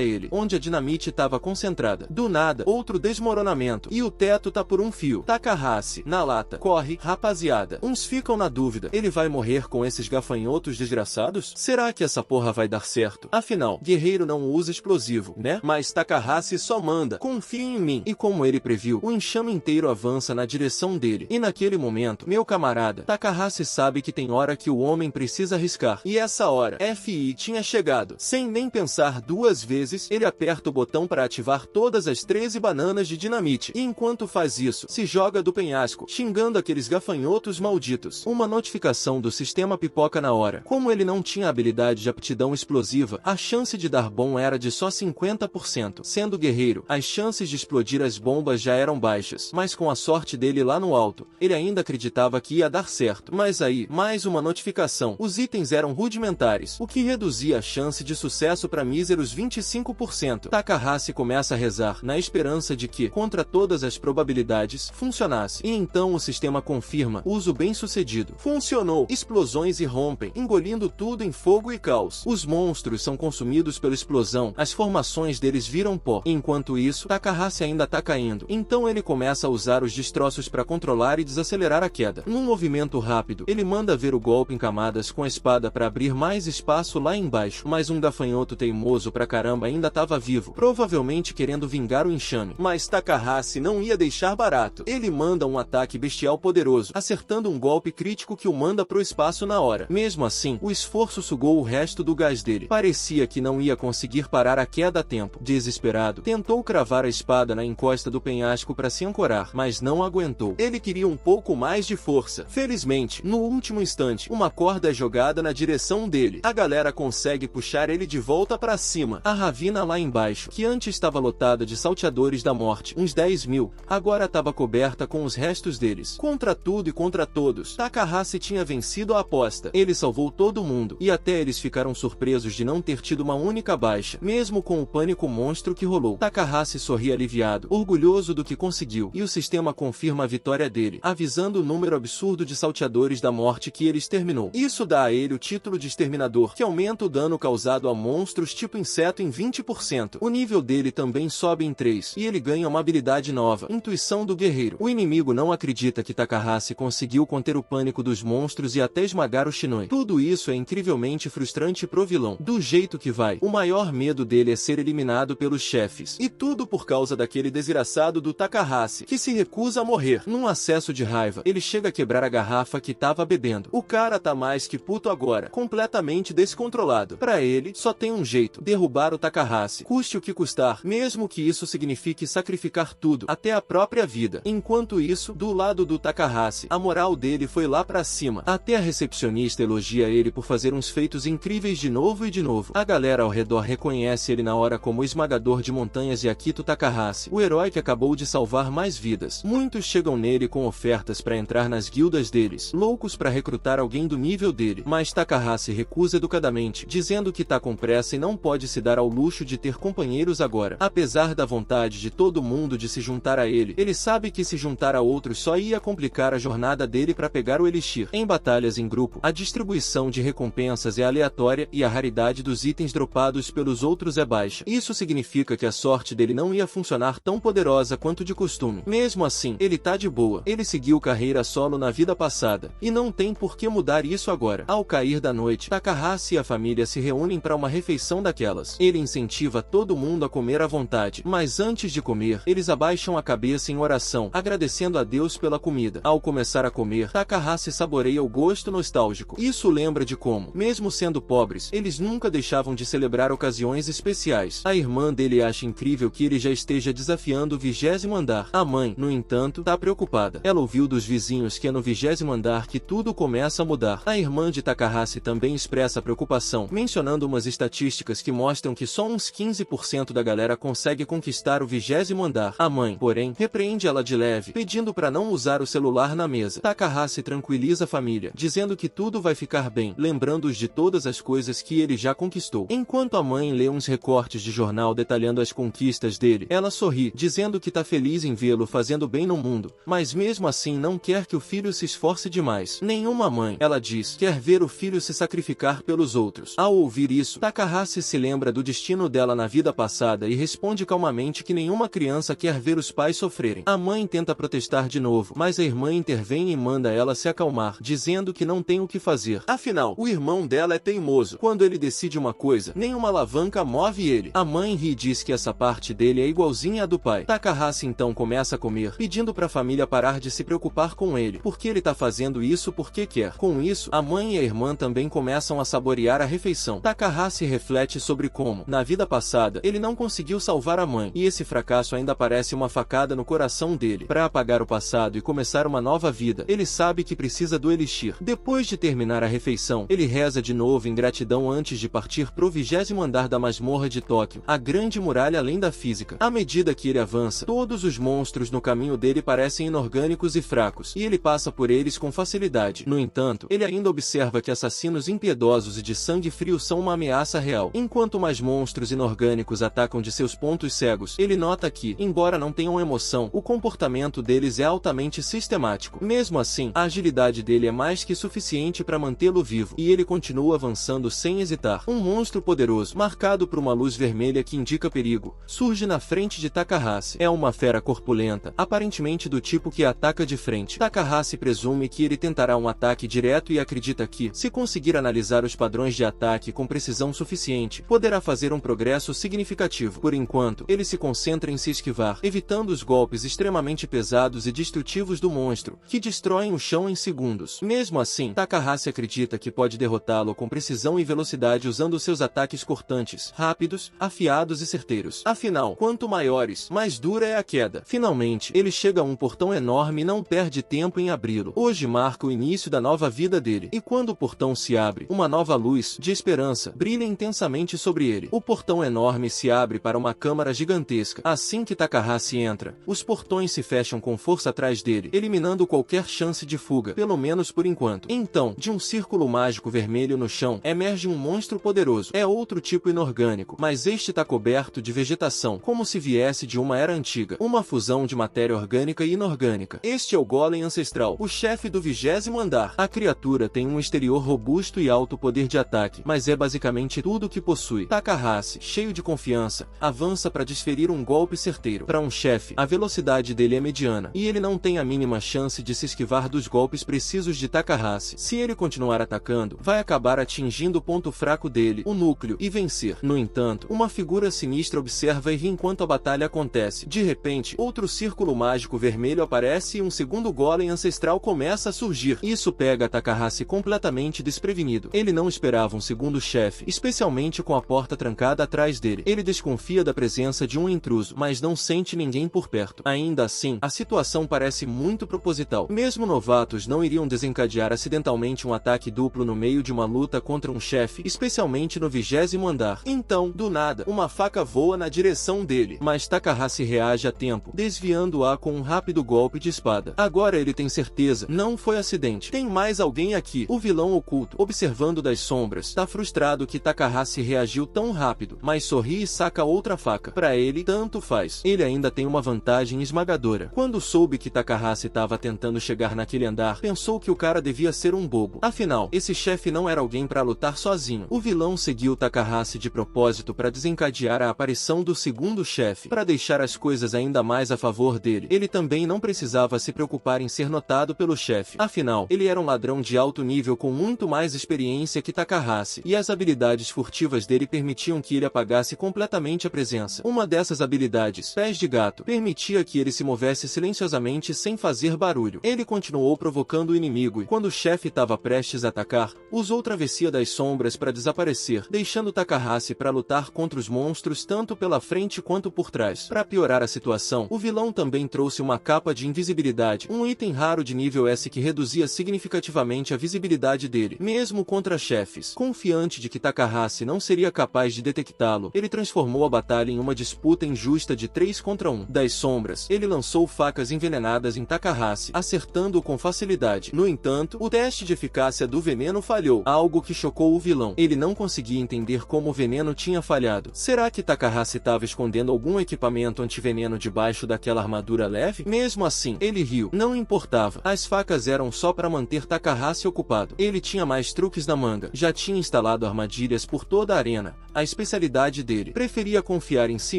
ele, onde a dinamite estava concentrada. Do nada, outro desmoronamento, e o teto tá por um fio. Takahashi, na lata, corre, rapaziada. Uns ficam na dúvida, ele vai morrer com esses gafanhotos desgraçados? Será que essa porra vai dar certo? Afinal, guerreiro não usa explosivo, né? Mas Takahashi só manda, confia em mim. E como ele previu, o enxame inteiro avança na direção dele. E naquele momento, meu camarada, Takahashi sabe que tem hora que o homem precisa arriscar. E essa hora, FI tinha chegado. Sem nem pensar duas vezes, ele aperta o botão para ativar todas as 13 bananas de dinamite. E enquanto faz isso, se joga do penhasco, xingando aqueles gafanhotos malditos. Uma notificação do sistema pipoca na hora. Como ele não tinha habilidade de aptidão explosiva, a chance de dar bom era de só 50%. Sendo guerreiro, as chances de explodir as bombas já eram baixas. Mas com a sorte dele lá no alto, ele ainda acreditava que ia dar certo. Mas aí, mais uma notificação. Os itens eram rudimentares, o que reduzia a chance de sucesso para míseros 25%. Takahashi começa a rezar, na esperança de que, contra todas as probabilidades, funcionasse. E então o sistema confirma, uso bem-sucedido. Funcionou! Explosões irrompem, engolindo tudo em fogo e caos. Os monstros são consumidos pela explosão, as formações deles viram pó. Enquanto isso, Takahashi ainda tá caindo. Então ele começa a usar os destroços para controlar e desacelerar a queda. Num movimento rápido, ele manda ver o golpe em camadas com a espada para abrir mais espaço lá embaixo. Mas um gafanhoto teimoso pra caramba ainda estava vivo, provavelmente querendo vingar o enxame. Mas Takahashi não ia deixar barato. Ele manda um ataque bestial poderoso, acertando um golpe crítico que o manda pro espaço na hora. Mesmo assim, o esforço sugou o resto do gás dele. Parecia que não ia conseguir parar a queda a tempo. Desesperado, tentou cravar a espada na encosta do penhasco para se ancorar, mas não aguentou. Ele queria um pouco mais de força. Felizmente, no último instante, uma corda é jogada na direção dele. A galera consegue puxar ele de volta para cima. A ravina lá embaixo, que antes estava lotada de salteadores da morte, uns 10.000, agora estava coberta com os restos deles. Contra tudo e contra todos, Takahashi tinha vencido a aposta. Ele salvou todo mundo, e até eles ficaram surpresos de não ter tido uma única baixa, mesmo com o pânico monstro que rolou. Takahashi sorri aliviado, orgulhoso do que conseguiu, e o sistema confirma a vitória dele, avisando o número absurdo de salteadores da morte que ele exterminou. Isso dá a ele o título de exterminador, que aumenta o dano causado a monstros tipo inseto em 20%. O nível dele também sobe em 3, e ele ganha uma habilidade nova, Intuição do Guerreiro. O inimigo não acredita que Takahashi conseguiu conter o pânico dos monstros e até esmagar o Shinoi. Tudo isso é incrivelmente frustrante pro vilão. Do jeito que vai, o maior medo dele é ser eliminado pelos chefes. E tudo por causa daquele desgraçado do Takahashi, que se recusa a morrer. Num acesso de raiva, ele chega a quebrar a garrafa que tava bebendo. O cara tá mais que puto agora, completamente descontrolado. Pra ele, só tem um jeito, derrubar o Takahashi, custe o que custar, mesmo que isso signifique sacrificar tudo, até a própria vida. Enquanto isso, do lado do Takahashi, a moral dele foi lá pra cima. Até a recepcionista elogia ele por fazer uns feitos incríveis de novo e de novo. A galera ao redor reconhece ele na hora como o esmagador de montanhas e Akito Takahashi, o herói que acabou de salvar mais vidas. Muitos chegam nele com ofertas pra entrar nas guildas deles, loucos pra recrutar alguém do nível dele. Mas Takahashi recusa educadamente, dizendo que tá com pressa e não pode se dar ao luxo de ter companheiros agora. Apesar da vontade de todo mundo de se juntar a ele, ele sabe que se juntar a outros só ia complicar a jornada dele para pegar o Elixir. Em batalhas em grupo, a distribuição de recompensas é aleatória e a raridade dos itens dropados pelo pelos outros é baixa. Isso significa que a sorte dele não ia funcionar tão poderosa quanto de costume. Mesmo assim, ele tá de boa. Ele seguiu carreira solo na vida passada, e não tem por que mudar isso agora. Ao cair da noite, Takahashi e a família se reúnem para uma refeição daquelas. Ele incentiva todo mundo a comer à vontade, mas antes de comer, eles abaixam a cabeça em oração, agradecendo a Deus pela comida. Ao começar a comer, Takahashi saboreia o gosto nostálgico. Isso lembra de como, mesmo sendo pobres, eles nunca deixavam de celebrar ocasiões especiais. A irmã dele acha incrível que ele já esteja desafiando o 20º andar. A mãe, no entanto, tá preocupada. Ela ouviu dos vizinhos que é no 20º andar que tudo começa a mudar. A irmã de Takahashi também expressa preocupação, mencionando umas estatísticas que mostram que só uns 15% da galera consegue conquistar o 20º andar. A mãe, porém, repreende ela de leve, pedindo para não usar o celular na mesa. Takahashi tranquiliza a família, dizendo que tudo vai ficar bem, lembrando-os de todas as coisas que ele já conquistou. Enquanto a mãe lê uns recortes de jornal detalhando as conquistas dele, ela sorri, dizendo que tá feliz em vê-lo fazendo bem no mundo, mas mesmo assim não quer que o filho se esforce demais. Nenhuma mãe, ela diz, quer ver o filho se sacrificar pelos outros. Ao ouvir isso, Takahashi se lembra do destino dela na vida passada e responde calmamente que nenhuma criança quer ver os pais sofrerem. A mãe tenta protestar de novo, mas a irmã intervém e manda ela se acalmar, dizendo que não tem o que fazer. Afinal, o irmão dela é teimoso. Quando ele decide uma coisa, nenhuma alavanca move ele. A mãe ri e diz que essa parte dele é igualzinha à do pai. Takahashi então começa a comer, pedindo para a família parar de se preocupar com ele, porque ele tá fazendo isso porque quer. Com isso, a mãe e a irmã também começam a saborear a refeição. Takahashi reflete sobre como, na vida passada, ele não conseguiu salvar a mãe, e esse fracasso ainda parece uma facada no coração dele. Para apagar o passado e começar uma nova vida, ele sabe que precisa do elixir. Depois de terminar a refeição, ele reza de novo em gratidão antes de partir pro 20º andar da masmorra de Tóquio, a grande muralha além da física. À medida que ele avança, todos os monstros no caminho dele parecem inorgânicos e fracos, e ele passa por eles com facilidade. No entanto, ele ainda observa que assassinos impiedosos e de sangue frio são uma ameaça real. Enquanto mais monstros inorgânicos atacam de seus pontos cegos, ele nota que, embora não tenham emoção, o comportamento deles é altamente sistemático. Mesmo assim, a agilidade dele é mais que suficiente para mantê-lo vivo, e ele continua avançando sem hesitar. Um monstro poderoso, marcado por uma luz vermelha que indica perigo, surge na frente de Takahashi. É uma fera corpulenta, aparentemente do tipo que ataca de frente. Takahashi presume que ele tentará um ataque direto e acredita que, se conseguir analisar os padrões de ataque com precisão suficiente, poderá fazer um progresso significativo. Por enquanto, ele se concentra em se esquivar, evitando os golpes extremamente pesados e destrutivos do monstro, que destroem o chão em segundos. Mesmo assim, Takahashi acredita que pode derrotá-lo com precisão e velocidade usando seus ataques cortantes, rápidos, afiados e certeiros. Afinal, quanto maiores, mais dura é a queda. Finalmente, ele chega a um portão enorme e não perde tempo em abri-lo. Hoje marca o início da nova vida dele, e quando o portão se abre, uma nova luz, de esperança, brilha intensamente sobre ele. O portão enorme se abre para uma câmara gigantesca. Assim que Takahashi entra, os portões se fecham com força atrás dele, eliminando qualquer chance de fuga, pelo menos por enquanto. Então, de um círculo mágico vermelho no chão, emerge um monstro poderoso. É outro tipo inorgânico, mas este tá coberto de vegetação, como se viesse de uma era antiga, uma fusão de matéria orgânica e inorgânica. Este é o Golem Ancestral, o chefe do 20º andar. A criatura tem um exterior robusto e alto poder de ataque, mas é basicamente tudo o que possui. Takahashi, cheio de confiança, avança para desferir um golpe certeiro. Para um chefe, a velocidade dele é mediana, e ele não tem a mínima chance de se esquivar dos golpes precisos de Takahashi. Se ele continuar atacando, vai acabar atingindo o ponto fraco dele, o núcleo, e vencer. No entanto, uma figura sinistra observa e ri enquanto a batalha acontece. De repente, outro círculo mágico vermelho aparece e um segundo Golem Ancestral começa a surgir. Isso pega Takahashi completamente desprevenido. Ele não esperava um segundo chefe, especialmente com a porta trancada atrás dele. Ele desconfia da presença de um intruso, mas não sente ninguém por perto. Ainda assim, a situação parece muito proposital. Mesmo novatos não iriam desencadear acidentalmente um ataque duplo no meio de uma luta contra um chefe, especialmente no 20º andar. Então, do nada, uma faca voa na direção dele, mas Takahashi reage a tempo, desviando-a com um rápido golpe de espada. Agora ele tem certeza, não foi acidente. Tem mais alguém aqui. O vilão oculto, observando das sombras, tá frustrado que Takahashi reagiu tão rápido, mas sorri e saca outra faca. Pra ele, tanto faz. Ele ainda tem uma vantagem esmagadora. Quando soube que Takahashi estava tentando chegar naquele andar, pensou que o cara devia ser um bobo. Afinal, esse chefe não era alguém pra lutar sozinho. O vilão seguiu Takahashi Takahashi de propósito para desencadear a aparição do segundo chefe, para deixar as coisas ainda mais a favor dele. Ele também não precisava se preocupar em ser notado pelo chefe. Afinal, ele era um ladrão de alto nível com muito mais experiência que Takahashi, e as habilidades furtivas dele permitiam que ele apagasse completamente a presença. Uma dessas habilidades, Pés de Gato, permitia que ele se movesse silenciosamente sem fazer barulho. Ele continuou provocando o inimigo e, quando o chefe estava prestes a atacar, usou Travessia das Sombras para desaparecer, deixando Takahashi para lutar contra os monstros tanto pela frente quanto por trás. Para piorar a situação, o vilão também trouxe uma capa de invisibilidade, um item raro de nível S que reduzia significativamente a visibilidade dele, mesmo contra chefes. Confiante de que Takahashi não seria capaz de detectá-lo, ele transformou a batalha em uma disputa injusta de 3 contra 1. Das sombras, ele lançou facas envenenadas em Takahashi, acertando-o com facilidade. No entanto, o teste de eficácia do veneno falhou, algo que chocou o vilão. Ele não conseguia entender como o veneno tinha falhado. Será que Takahashi estava escondendo algum equipamento antiveneno debaixo daquela armadura leve? Mesmo assim, ele riu. Não importava. As facas eram só para manter Takahashi ocupado. Ele tinha mais truques na manga. Já tinha instalado armadilhas por toda a arena. A especialidade dele. Preferia confiar em si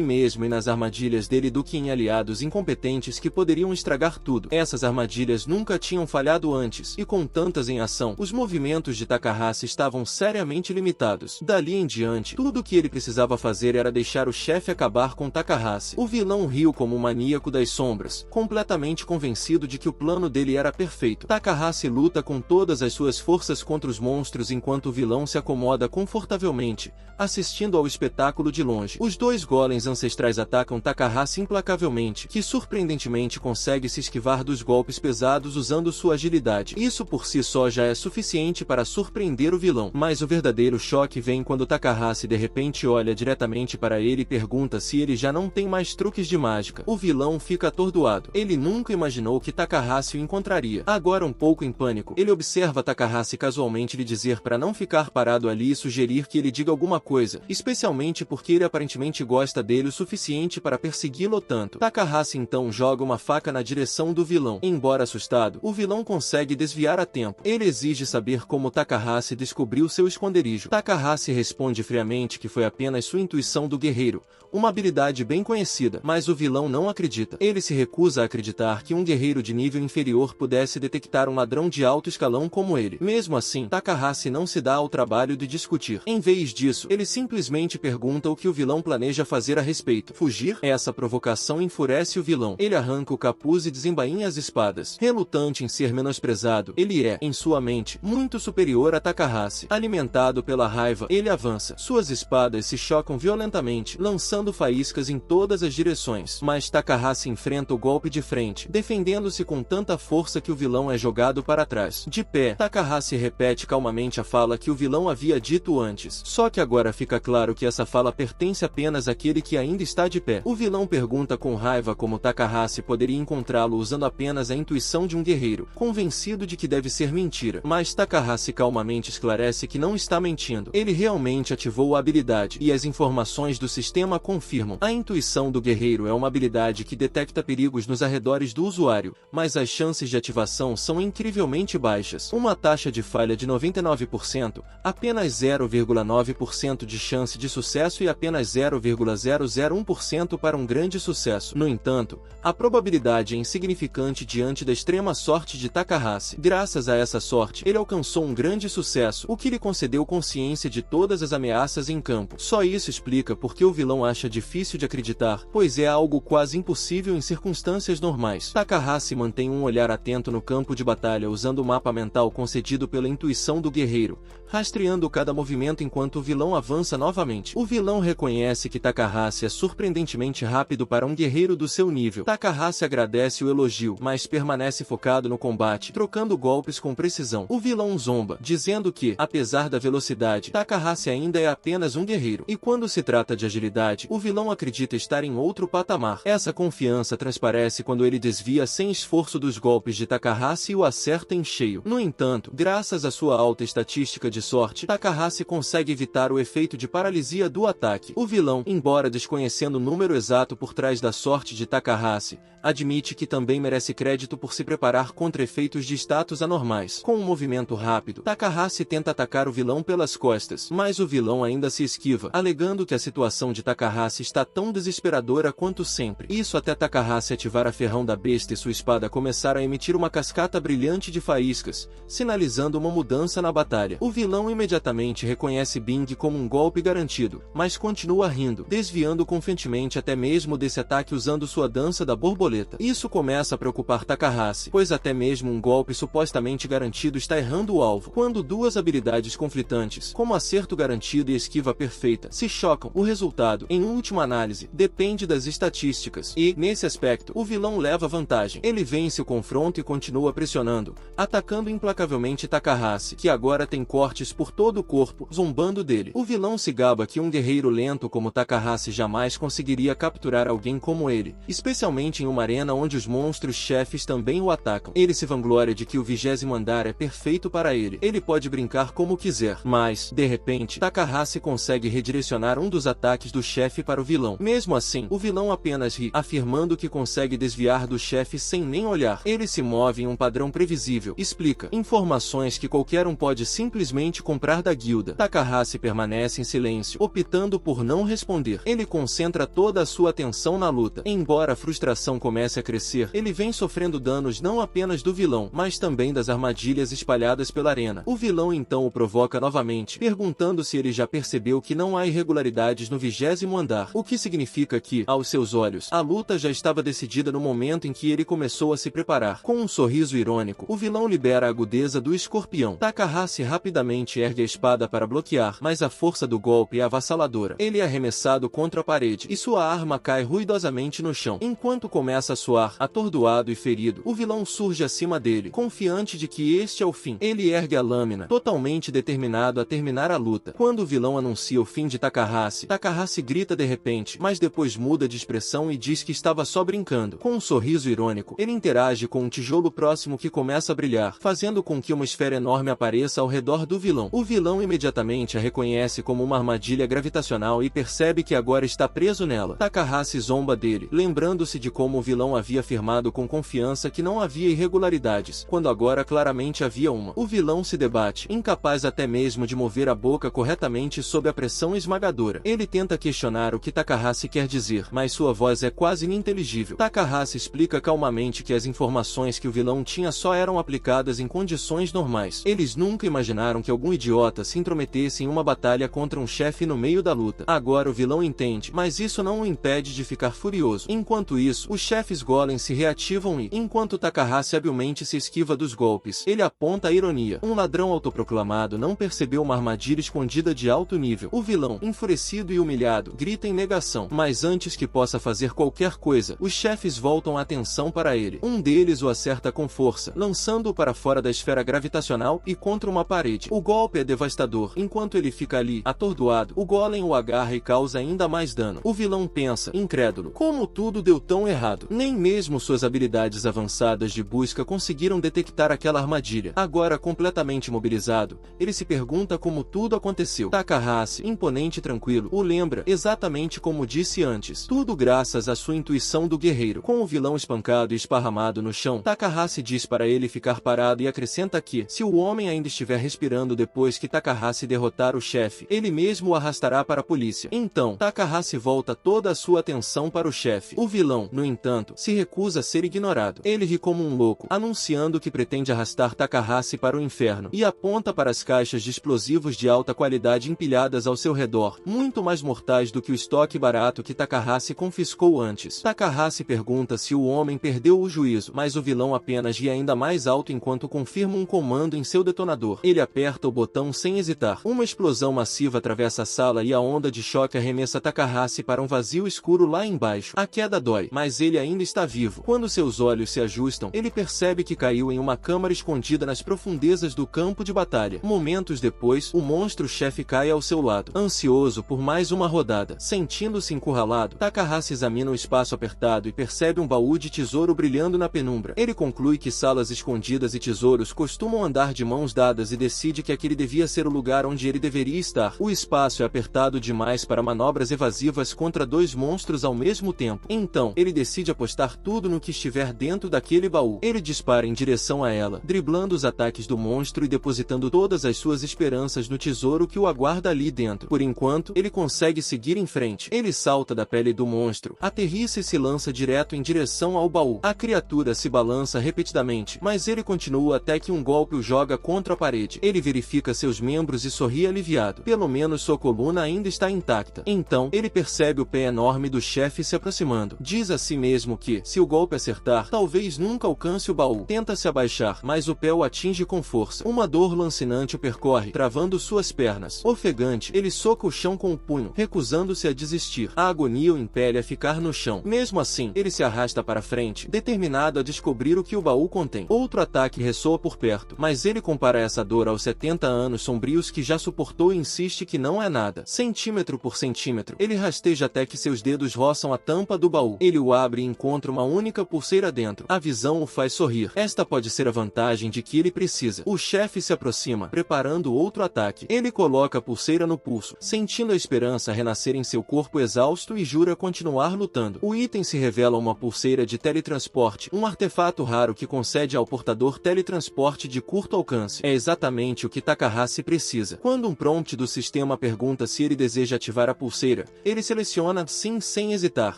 mesmo e nas armadilhas dele do que em aliados incompetentes que poderiam estragar tudo. Essas armadilhas nunca tinham falhado antes, e com tantas em ação, os movimentos de Takahashi estavam seriamente limitados. Dali em diante, tudo o que ele precisava fazer era deixar o chefe acabar com Takahashi. O vilão riu como um maníaco das sombras, completamente convencido de que o plano dele era perfeito. Takahashi luta com todas as suas forças contra os monstros enquanto o vilão se acomoda confortavelmente, assistindo ao espetáculo de longe. Os dois golems ancestrais atacam Takahashi implacavelmente, que surpreendentemente consegue se esquivar dos golpes pesados usando sua agilidade. Isso por si só já é suficiente para surpreender o vilão, mas o verdadeiro choque vem quando Takahashi de repente olha diretamente para ele e pergunta se ele já não tem mais truques de mágica. O vilão fica atordoado. Ele nunca imaginou que Takahashi o encontraria. Agora um pouco em pânico, ele observa Takahashi casualmente lhe dizer para não ficar parado ali e sugerir que ele diga alguma coisa, especialmente porque ele aparentemente gosta dele o suficiente para persegui-lo tanto. Takahashi então joga uma faca na direção do vilão. Embora assustado, o vilão consegue desviar a tempo. Ele exige saber como Takahashi descobriu seu esconderijo. Takahashi responde friamente que foi apenas sua intuição do guerreiro, uma habilidade bem conhecida, mas o vilão não acredita. Ele se recusa a acreditar que um guerreiro de nível inferior pudesse detectar um ladrão de alto escalão como ele. Mesmo assim, Takahashi não se dá ao trabalho de discutir. Em vez disso, ele simplesmente pergunta o que o vilão planeja fazer a respeito. Fugir? Essa provocação enfurece o vilão. Ele arranca o capuz e desembainha as espadas. Relutante em ser menosprezado, ele é, em sua mente, muito superior a Takahashi. Alimentado pela raiva, ele avança. Suas espadas se chocam violentamente, lançando faíscas em todas as direções. Mas Takahashi enfrenta o golpe de frente, defendendo-se com tanta força que o vilão é jogado para trás. De pé, Takahashi repete calmamente a fala que o vilão havia dito antes. Só que agora fica claro que essa fala pertence apenas àquele que ainda está de pé. O vilão pergunta com raiva como Takahashi poderia encontrá-lo usando apenas a intuição de um guerreiro, convencido de que deve ser mentira. Mas Takahashi calmamente esclarece que não está mentindo. Ele realmente ativou a habilidade, e as informações do sistema confirmam. A intuição do guerreiro é uma habilidade que detecta perigos nos arredores do usuário, mas as chances de ativação são incrivelmente baixas. Uma taxa de falha de 99%, apenas 0,9% de chance de sucesso e apenas 0,001% para um grande sucesso. No entanto, a probabilidade é insignificante diante da extrema sorte de Takahashi. Graças a essa sorte, ele alcançou um grande sucesso, o que lhe concedeu consciência de todas as ameaças em campo. Só isso explica por que o vilão acha difícil de acreditar, pois é algo quase impossível em circunstâncias normais. Takahashi mantém um olhar atento no campo de batalha usando o mapa mental concedido pela intuição do guerreiro, rastreando cada movimento enquanto o vilão avança novamente. O vilão reconhece que Takahashi é surpreendentemente rápido para um guerreiro do seu nível. Takahashi agradece o elogio, mas permanece focado no combate, trocando golpes com precisão. O vilão zomba, dizendo que, apesar da velocidade, Takahashi ainda é apenas um guerreiro. E quando se trata de agilidade, o vilão acredita estar em outro patamar. Essa confiança transparece quando ele desvia sem esforço dos golpes de Takahashi e o acerta em cheio. No entanto, graças à sua alta estatística de de sorte, Takahashi consegue evitar o efeito de paralisia do ataque. O vilão, embora desconhecendo o número exato por trás da sorte de Takahashi, admite que também merece crédito por se preparar contra efeitos de status anormais. Com um movimento rápido, Takahashi tenta atacar o vilão pelas costas, mas o vilão ainda se esquiva, alegando que a situação de Takahashi está tão desesperadora quanto sempre. Isso até Takahashi ativar a ferrão da besta e sua espada começar a emitir uma cascata brilhante de faíscas, sinalizando uma mudança na batalha. O vilão imediatamente reconhece Bing como um golpe garantido, mas continua rindo, desviando confiantemente até mesmo desse ataque usando sua dança da borboleta. Isso começa a preocupar Takahashi, pois até mesmo um golpe supostamente garantido está errando o alvo. Quando duas habilidades conflitantes, como acerto garantido e esquiva perfeita, se chocam, o resultado, em última análise, depende das estatísticas, e, nesse aspecto, o vilão leva vantagem. Ele vence o confronto e continua pressionando, atacando implacavelmente Takahashi, que agora tem cortes por todo o corpo, zombando dele. O vilão se gaba que um guerreiro lento como Takahashi jamais conseguiria capturar alguém como ele, especialmente em uma arena onde os monstros-chefes também o atacam. Ele se vangloria de que o 20º andar é perfeito para ele. Ele pode brincar como quiser, mas, de repente, Takahashi consegue redirecionar um dos ataques do chefe para o vilão. Mesmo assim, o vilão apenas ri, afirmando que consegue desviar do chefe sem nem olhar. Ele se move em um padrão previsível, explica informações que qualquer um pode simplesmente comprar da guilda. Takahashi permanece em silêncio, optando por não responder. Ele concentra toda a sua atenção na luta. Embora a frustração comece a crescer, ele vem sofrendo danos não apenas do vilão, mas também das armadilhas espalhadas pela arena. O vilão então o provoca novamente, perguntando se ele já percebeu que não há irregularidades no 20º andar, o que significa que, aos seus olhos, a luta já estava decidida no momento em que ele começou a se preparar. Com um sorriso irônico, o vilão libera a agudeza do escorpião. Takahashi rapidamente ergue a espada para bloquear, mas a força do golpe é avassaladora. Ele é arremessado contra a parede, e sua arma cai ruidosamente no chão. Enquanto começa a suar, atordoado e ferido, o vilão surge acima dele, confiante de que este é o fim. Ele ergue a lâmina, totalmente determinado a terminar a luta. Quando o vilão anuncia o fim de Takahashi, Takahashi grita de repente, mas depois muda de expressão e diz que estava só brincando. Com um sorriso irônico, ele interage com um tijolo próximo que começa a brilhar, fazendo com que uma esfera enorme apareça ao redor do vilão. O vilão imediatamente a reconhece como uma armadilha gravitacional e percebe que agora está preso nela. Takahashi zomba dele, lembrando-se de como o vilão havia afirmado com confiança que não havia irregularidades, quando agora claramente havia uma. O vilão se debate, incapaz até mesmo de mover a boca corretamente sob a pressão esmagadora. Ele tenta questionar o que Takahashi quer dizer, mas sua voz é quase ininteligível. Takahashi explica calmamente que as informações que o vilão tinha só eram aplicadas em condições normais. Eles nunca imaginaram que algum idiota se intrometesse em uma batalha contra um chefe no meio da luta. Agora o vilão entende, mas isso não o impede de ficar furioso. Enquanto isso, os chefes Golem se reativam e, enquanto Takahashi habilmente se esquiva dos golpes, ele aponta a ironia. Um ladrão autoproclamado não percebeu uma armadilha escondida de alto nível. O vilão, enfurecido e humilhado, grita em negação, mas antes que possa fazer qualquer coisa, os chefes voltam a atenção para ele. Um deles o acerta com força, lançando-o para fora da esfera gravitacional e contra uma parede. O golpe é devastador. Enquanto ele fica ali, atordoado, o Golem o agarra e causa ainda mais dano. O vilão pensa, incrédulo, como tudo deu tão errado. Nem mesmo suas habilidades avançadas de busca conseguiram detectar aquela armadilha. Agora completamente mobilizado, ele se pergunta como tudo aconteceu. Takahashi, imponente e tranquilo, o lembra, exatamente como disse antes. Tudo graças à sua intuição do guerreiro. Com o vilão espancado e esparramado no chão, Takahashi diz para ele ficar parado e acrescenta que, se o homem ainda estiver respirando depois que Takahashi derrotar o chefe, ele mesmo o arrastará para a polícia. Então, Takahashi volta toda a sua atenção para o chefe. O vilão, no entanto, se recusa a ser ignorado. Ele ri como um louco, anunciando que pretende arrastar Takahashi para o inferno, e aponta para as caixas de explosivos de alta qualidade empilhadas ao seu redor, muito mais mortais do que o estoque barato que Takahashi confiscou antes. Takahashi pergunta se o homem perdeu o juízo, mas o vilão apenas ri ainda mais alto enquanto confirma um comando em seu detonador. Ele aperta o botão sem hesitar. Uma explosão massiva atravessa a sala e a onda de choque arremessa Takahashi para um vazio escuro lá embaixo. A queda dói, mas ele ainda está vivo. Quando seus olhos se ajustam, ele percebe que caiu em uma câmara escondida nas profundezas do campo de batalha. Momentos depois, o monstro-chefe cai ao seu lado, ansioso por mais uma rodada. Sentindo-se encurralado, Takahashi examina o espaço apertado e percebe um baú de tesouro brilhando na penumbra. Ele conclui que salas escondidas e tesouros costumam andar de mãos dadas e decide que que aquele devia ser o lugar onde ele deveria estar. O espaço é apertado demais para manobras evasivas contra dois monstros ao mesmo tempo. Então, ele decide apostar tudo no que estiver dentro daquele baú. Ele dispara em direção a ela, driblando os ataques do monstro e depositando todas as suas esperanças no tesouro que o aguarda ali dentro. Por enquanto, ele consegue seguir em frente. Ele salta da pele do monstro, aterrissa e se lança direto em direção ao baú. A criatura se balança repetidamente, mas ele continua até que um golpe o joga contra a parede. Ele verifica seus membros e sorri aliviado. Pelo menos sua coluna ainda está intacta. Então, ele percebe o pé enorme do chefe se aproximando. Diz a si mesmo que, se o golpe acertar, talvez nunca alcance o baú. Tenta se abaixar, mas o pé o atinge com força. Uma dor lancinante o percorre, travando suas pernas. Ofegante, ele soca o chão com o punho, recusando-se a desistir. A agonia o impele a ficar no chão. Mesmo assim, ele se arrasta para frente, determinado a descobrir o que o baú contém. Outro ataque ressoa por perto, mas ele compara essa dor aos 70 anos sombrios que já suportou e insiste que não é nada. Centímetro por centímetro, ele rasteja até que seus dedos roçam a tampa do baú. Ele o abre e encontra uma única pulseira dentro. A visão o faz sorrir. Esta pode ser a vantagem de que ele precisa. O chefe se aproxima, preparando outro ataque. Ele coloca a pulseira no pulso, sentindo a esperança renascer em seu corpo exausto e jura continuar lutando. O item se revela uma pulseira de teletransporte, um artefato raro que concede ao portador teletransporte de curto alcance. É exatamente o que Takahashi precisa. Quando um prompt do sistema pergunta se ele deseja ativar a pulseira, ele seleciona sim sem hesitar,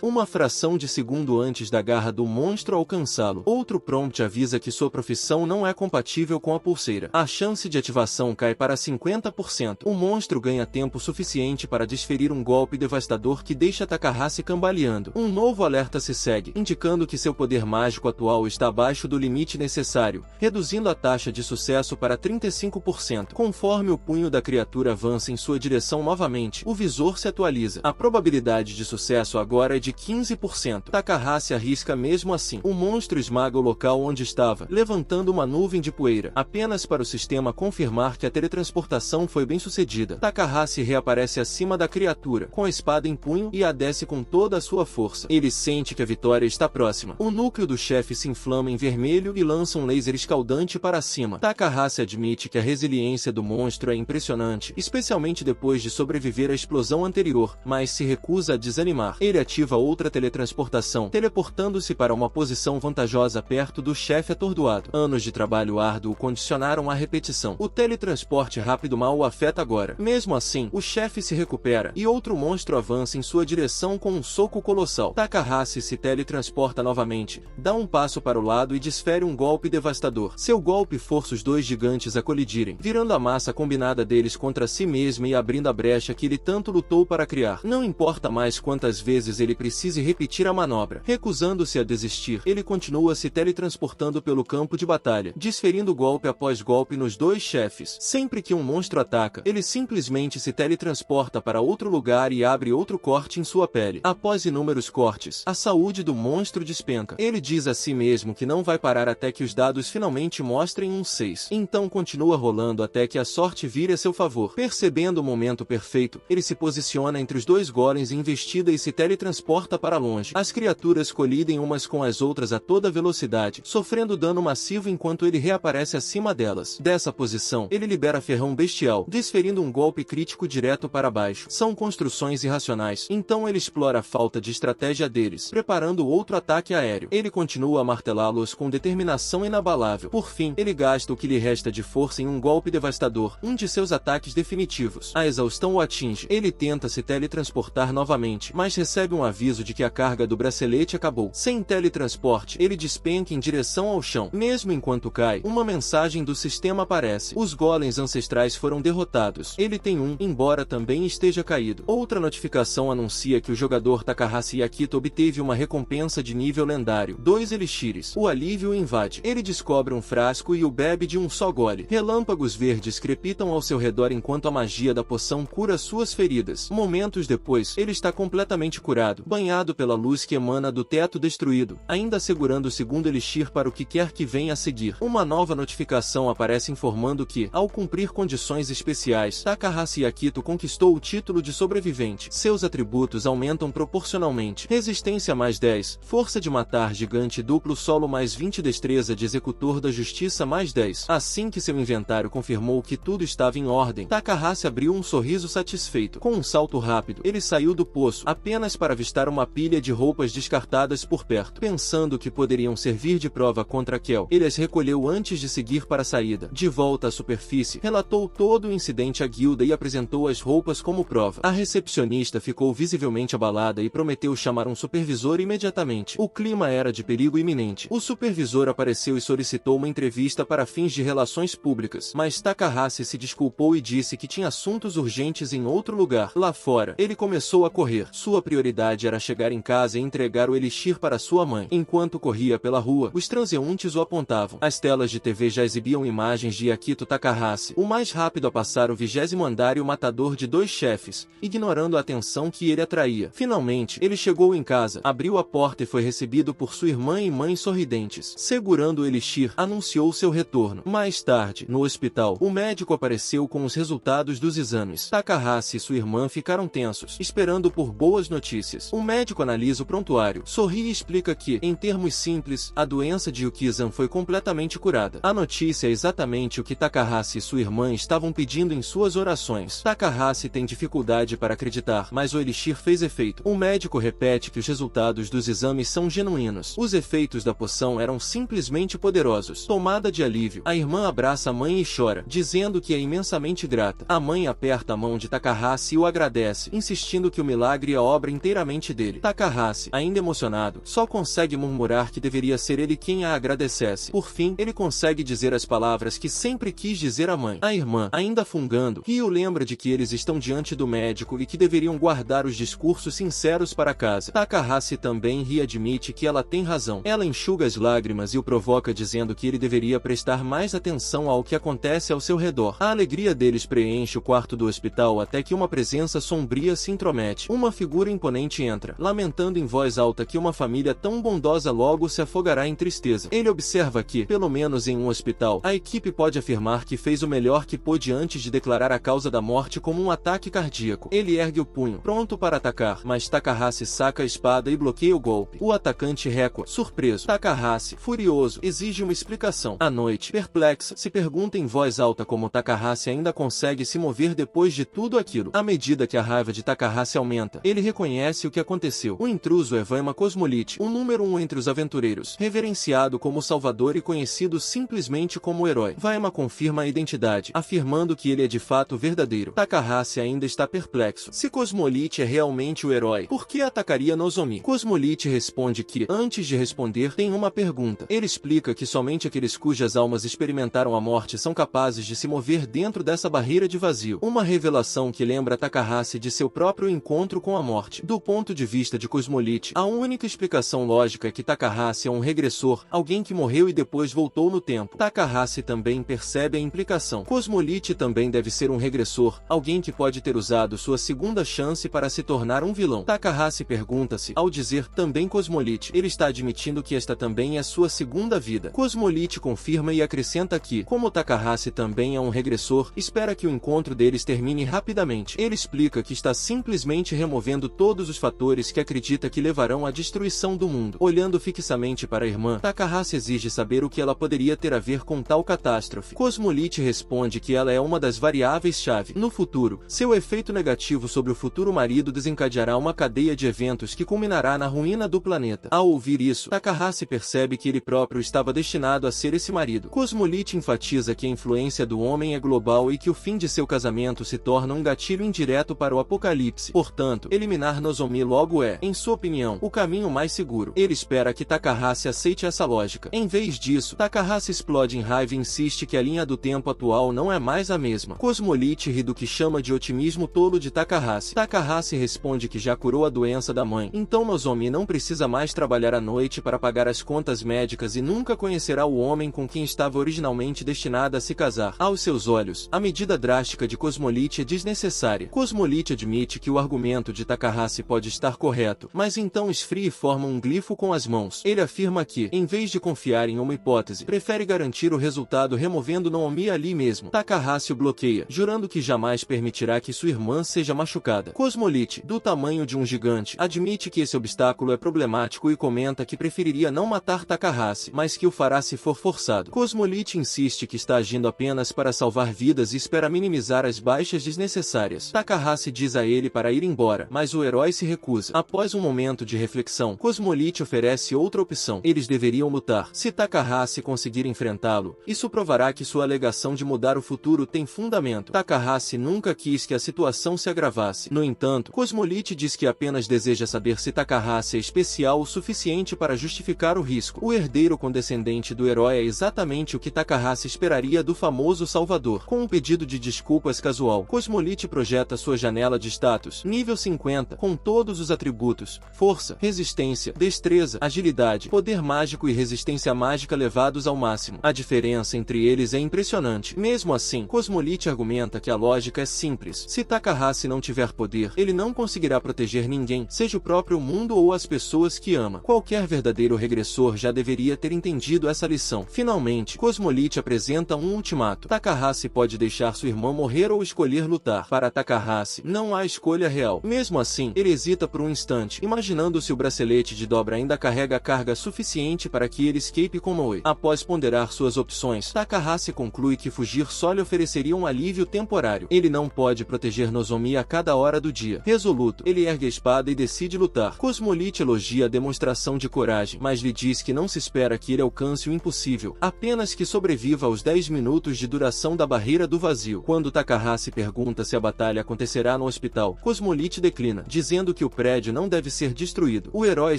uma fração de segundo antes da garra do monstro alcançá-lo. Outro prompt avisa que sua profissão não é compatível com a pulseira. A chance de ativação cai para 50%. O monstro ganha tempo suficiente para desferir um golpe devastador que deixa Takahashi cambaleando. Um novo alerta se segue, indicando que seu poder mágico atual está abaixo do limite necessário, reduzindo a taxa de sucesso para 35%. Conforme o punho da criatura avança em sua direção novamente, o visor se atualiza. A probabilidade de sucesso agora é de 15%. Takahashi arrisca mesmo assim. O monstro esmaga o local onde estava, levantando uma nuvem de poeira, apenas para o sistema confirmar que a teletransportação foi bem sucedida. Takahashi reaparece acima da criatura, com a espada em punho, e a desce com toda a sua força. Ele sente que a vitória está próxima. O núcleo do chefe se inflama em vermelho e lança um laser escaldante para cima. Takahashi admite que a resiliência do monstro é impressionante, especialmente depois de sobreviver à explosão anterior, mas se recusa a desanimar. Ele ativa outra teletransportação, teleportando-se para uma posição vantajosa perto do chefe atordoado. Anos de trabalho árduo condicionaram a repetição. O teletransporte rápido mal o afeta agora. Mesmo assim, o chefe se recupera, e outro monstro avança em sua direção com um soco colossal. Takahashi se teletransporta novamente, dá um passo para o lado e desfere um golpe devastador. Seu golpe força os dois gigantes a colidirem, virando a massa combinada deles contra si mesma e abrindo a brecha que ele tanto lutou para criar. Não importa mais quantas vezes ele precise repetir a manobra. Recusando-se a desistir, ele continua se teletransportando pelo campo de batalha, desferindo golpe após golpe nos dois chefes. Sempre que um monstro ataca, ele simplesmente se teletransporta para outro lugar e abre outro corte em sua pele. Após inúmeros cortes, a saúde do monstro despenca. Ele diz a si mesmo que não vai parar até que os dados finalmente mostrem um 6. Então continua rolando até que a sorte vire a seu favor. Percebendo o momento perfeito, ele se posiciona entre os dois golems em investida e se teletransporta para longe. As criaturas colidem umas com as outras a toda velocidade, sofrendo dano massivo enquanto ele reaparece acima delas. Dessa posição, ele libera ferrão bestial, desferindo um golpe crítico direto para baixo. São construções irracionais, então ele explora a falta de estratégia deles, preparando outro ataque aéreo. Ele continua a martelá-los com determinação inabalável. Por fim, ele gasta o que lhe resta de força em um golpe devastador, um de seus ataques definitivos. A exaustão o atinge. Ele tenta se teletransportar novamente, mas recebe um aviso de que a carga do bracelete acabou. Sem teletransporte, ele despenca em direção ao chão. Mesmo enquanto cai, uma mensagem do sistema aparece. Os golems ancestrais foram derrotados. Ele tem um, embora também esteja caído. Outra notificação anuncia que o jogador Takahashi Akito obteve uma recompensa de nível lendário, 2 elixires. O alívio o invade. Ele descobre um frasco e o bebe de um só gole. Relâmpagos verdes crepitam ao seu redor enquanto a magia da poção cura suas feridas. Momentos depois, ele está completamente curado, banhado pela luz que emana do teto destruído, ainda segurando o segundo elixir para o que quer que venha a seguir. Uma nova notificação aparece informando que, ao cumprir condições especiais, Takahashi Akito conquistou o título de sobrevivente. Seus atributos aumentam proporcionalmente. Resistência mais 10, força de matar gigante duplo solo mais 20, destreza de executor da justiça mais 10. Assim que seu inventário confirmou que tudo estava em ordem, Takahashi abriu um sorriso satisfeito. Com um salto rápido, ele saiu do poço, apenas para avistar uma pilha de roupas descartadas por perto. Pensando que poderiam servir de prova contra Kel, ele as recolheu antes de seguir para a saída. De volta à superfície, relatou todo o incidente à guilda e apresentou as roupas como prova. A recepcionista ficou visivelmente abalada e prometeu chamar um supervisor imediatamente. O clima era de perigo iminente. O supervisor apareceu e solicitou uma entrevista para fins de relações públicas, mas Takahashi se desculpou e disse que tinha assuntos urgentes em outro lugar. Lá fora, ele começou a correr. Sua prioridade era chegar em casa e entregar o elixir para sua mãe. Enquanto corria pela rua, os transeuntes o apontavam. As telas de TV já exibiam imagens de Akito Takahashi, o mais rápido a passar o 20º andar e o matador de 2 chefes, ignorando a atenção que ele atraía. Finalmente, ele chegou em casa, abriu a porta e foi recebido por sua irmã e mãe sorridentes. Segurando o elixir, anunciou seu retorno. Mais tarde, no hospital, o médico apareceu com os resultados dos exames. Takahashi e sua irmã ficaram tensos, esperando por boas notícias. O médico analisa o prontuário, sorri e explica que, em termos simples, a doença de Yukizan foi completamente curada. A notícia é exatamente o que Takahashi e sua irmã estavam pedindo em suas orações. Takahashi tem dificuldade para acreditar, mas o elixir fez efeito. O médico repete que os resultados dos exames são genuínos. Os efeitos da poção eram simplesmente poderosos. Tomada de alívio, a irmã abraça a mãe e chora, dizendo que é imensamente grata. A mãe aperta a mão de Takahashi e o agradece, insistindo que o milagre é obra inteiramente dele. Takahashi, ainda emocionado, só consegue murmurar que deveria ser ele quem a agradecesse. Por fim, ele consegue dizer as palavras que sempre quis dizer à mãe. A irmã, ainda fungando, ri e o lembra de que eles estão diante do médico e que deveriam guardar os discursos sinceros para casa. Takahashi também ri e admite que ela tem razão. Ela enxuga as lágrimas e o provoca dizendo que ele deveria prestar mais atenção ao que acontece ao seu redor. A alegria deles preenche o quarto do hospital até que uma presença sombria se intromete. Uma figura imponente entra, lamentando em voz alta que uma família tão bondosa logo se afogará em tristeza. Ele observa que, pelo menos em um hospital, a equipe pode afirmar que fez o melhor que pôde antes de declarar a causa da morte como um ataque cardíaco. Ele ergue o punho, pronto para atacar, mas Takahashi saca a espada e bloqueia o golpe. O atacante recua, surpreso. Takahashi, furioso, exige uma explicação. À noite, perplexa, se pergunta em voz alta como Takahashi ainda consegue se mover depois de tudo aquilo. À medida que a raiva de Takahashi aumenta, ele reconhece o que aconteceu. O intruso é Vaima Cosmolite, o número 1 entre os aventureiros, reverenciado como salvador e conhecido simplesmente como herói. Vaima confirma a identidade, afirmando que ele é de fato verdadeiro. Takahashi ainda está perplexo. Se Cosmolite é realmente o herói, por que atacaria Nozomi? Cosmolite responde que, antes de responder, tem uma pergunta. Ele explica que somente aqueles cujas almas experimentaram a morte são capazes de se mover dentro dessa barreira de vazio. Uma revelação que lembra Takahashi de seu próprio encontro com a morte. Do ponto de vista de Cosmolite, a única explicação lógica é que Takahashi é um regressor, alguém que morreu e depois voltou no tempo. Takahashi também percebe a implicação. Cosmolite também deve ser um regressor, alguém que pode ter usado sua segunda chance para se tornar um vilão. Takahashi pergunta-se, ao dizer também Cosmolite, ele está admitindo que esta também é sua segunda vida. Cosmolite confirma e acrescenta que, como Takahashi também é um regressor, espera que o encontro deles termine rapidamente. Ele explica que está simplesmente removendo todos os fatores que acredita que levarão à destruição do mundo. Olhando fixamente para a irmã, Takahashi exige saber o que ela poderia ter a ver com tal catástrofe. Cosmolite responde que ela é uma das variáveis-chave. No futuro, seu efeito negativo sobre o futuro marido desencadeará uma cadeia de eventos que culminará na ruína do planeta. Ao ouvir isso, Takahashi percebe que ele próprio estava destinado a ser esse marido. Cosmolite enfatiza que a influência do homem é global e que o fim de seu casamento se torna um gatilho indireto para o apocalipse. Portanto, eliminar Nozomi logo é, em sua opinião, o caminho mais seguro. Ele espera que Takahashi aceite essa lógica. Em vez disso, Takahashi explode em raiva e insiste que a linha do tempo atual não é mais a mesma. Cosmolite ri do que chama de otimismo tolo de Takahashi. Takahashi responde que já curou a doença da mãe, então Nozomi não precisa mais trabalhar à noite para pagar as contas médicas e nunca conhecerá o homem com quem estava originalmente destinada a se casar. Aos seus olhos, a medida drástica de Cosmolite é desnecessária. Cosmolite admite que o argumento de Takahashi pode estar correto, mas então esfria e forma um glifo com as mãos. Ele afirma que, em vez de confiar em uma hipótese, prefere garantir o resultado removendo Nozomi ali mesmo. Takahashi o bloqueia, jurando que jamais permitirá que sua irmã seja machucada. Cosmolite, do tamanho de um gigante, admite que esse obstáculo é problemático e comenta que preferiria não matar Takahashi, mas que o fará se for forçado. Cosmolite insiste que está agindo agindo apenas para salvar vidas e espera minimizar as baixas desnecessárias. Takahashi diz a ele para ir embora, mas o herói se recusa. Após um momento de reflexão, Cosmolyte oferece outra opção. Eles deveriam lutar. Se Takahashi conseguir enfrentá-lo, isso provará que sua alegação de mudar o futuro tem fundamento. Takahashi nunca quis que a situação se agravasse. No entanto, Cosmolyte diz que apenas deseja saber se Takahashi é especial o suficiente para justificar o risco. O herdeiro condescendente do herói é exatamente o que Takahashi esperaria do famoso Salvador. Com um pedido de desculpas casual, Cosmolyte projeta sua janela de status, nível 50, com todos os atributos: força, resistência, destreza, agilidade, poder mágico e resistência mágica levados ao máximo. A diferença entre eles é impressionante. Mesmo assim, Cosmolyte argumenta que a lógica é simples. Se Takahashi não tiver poder, ele não conseguirá proteger ninguém, seja o próprio mundo ou as pessoas que ama. Qualquer verdadeiro regressor já deveria ter entendido essa lição. Finalmente, Cosmolyte apresenta um ultimato. Takahashi pode deixar sua irmã morrer ou escolher lutar. Para Takahashi, não há escolha real. Mesmo assim, ele hesita por um instante, imaginando se o bracelete de dobra ainda carrega carga suficiente para que ele escape com Moe. Após ponderar suas opções, Takahashi conclui que fugir só lhe ofereceria um alívio temporário. Ele não pode proteger Nozomi a cada hora do dia. Resoluto, ele ergue a espada e decide lutar. Cosmolyte elogia a demonstração de coragem, mas lhe diz que não se espera que ele alcance o impossível, apenas que sobreviva aos 10 minutos de duração da barreira do vazio. Quando Takahashi pergunta se a batalha acontecerá no hospital, Cosmolyte declina, dizendo que o prédio não deve ser destruído. O herói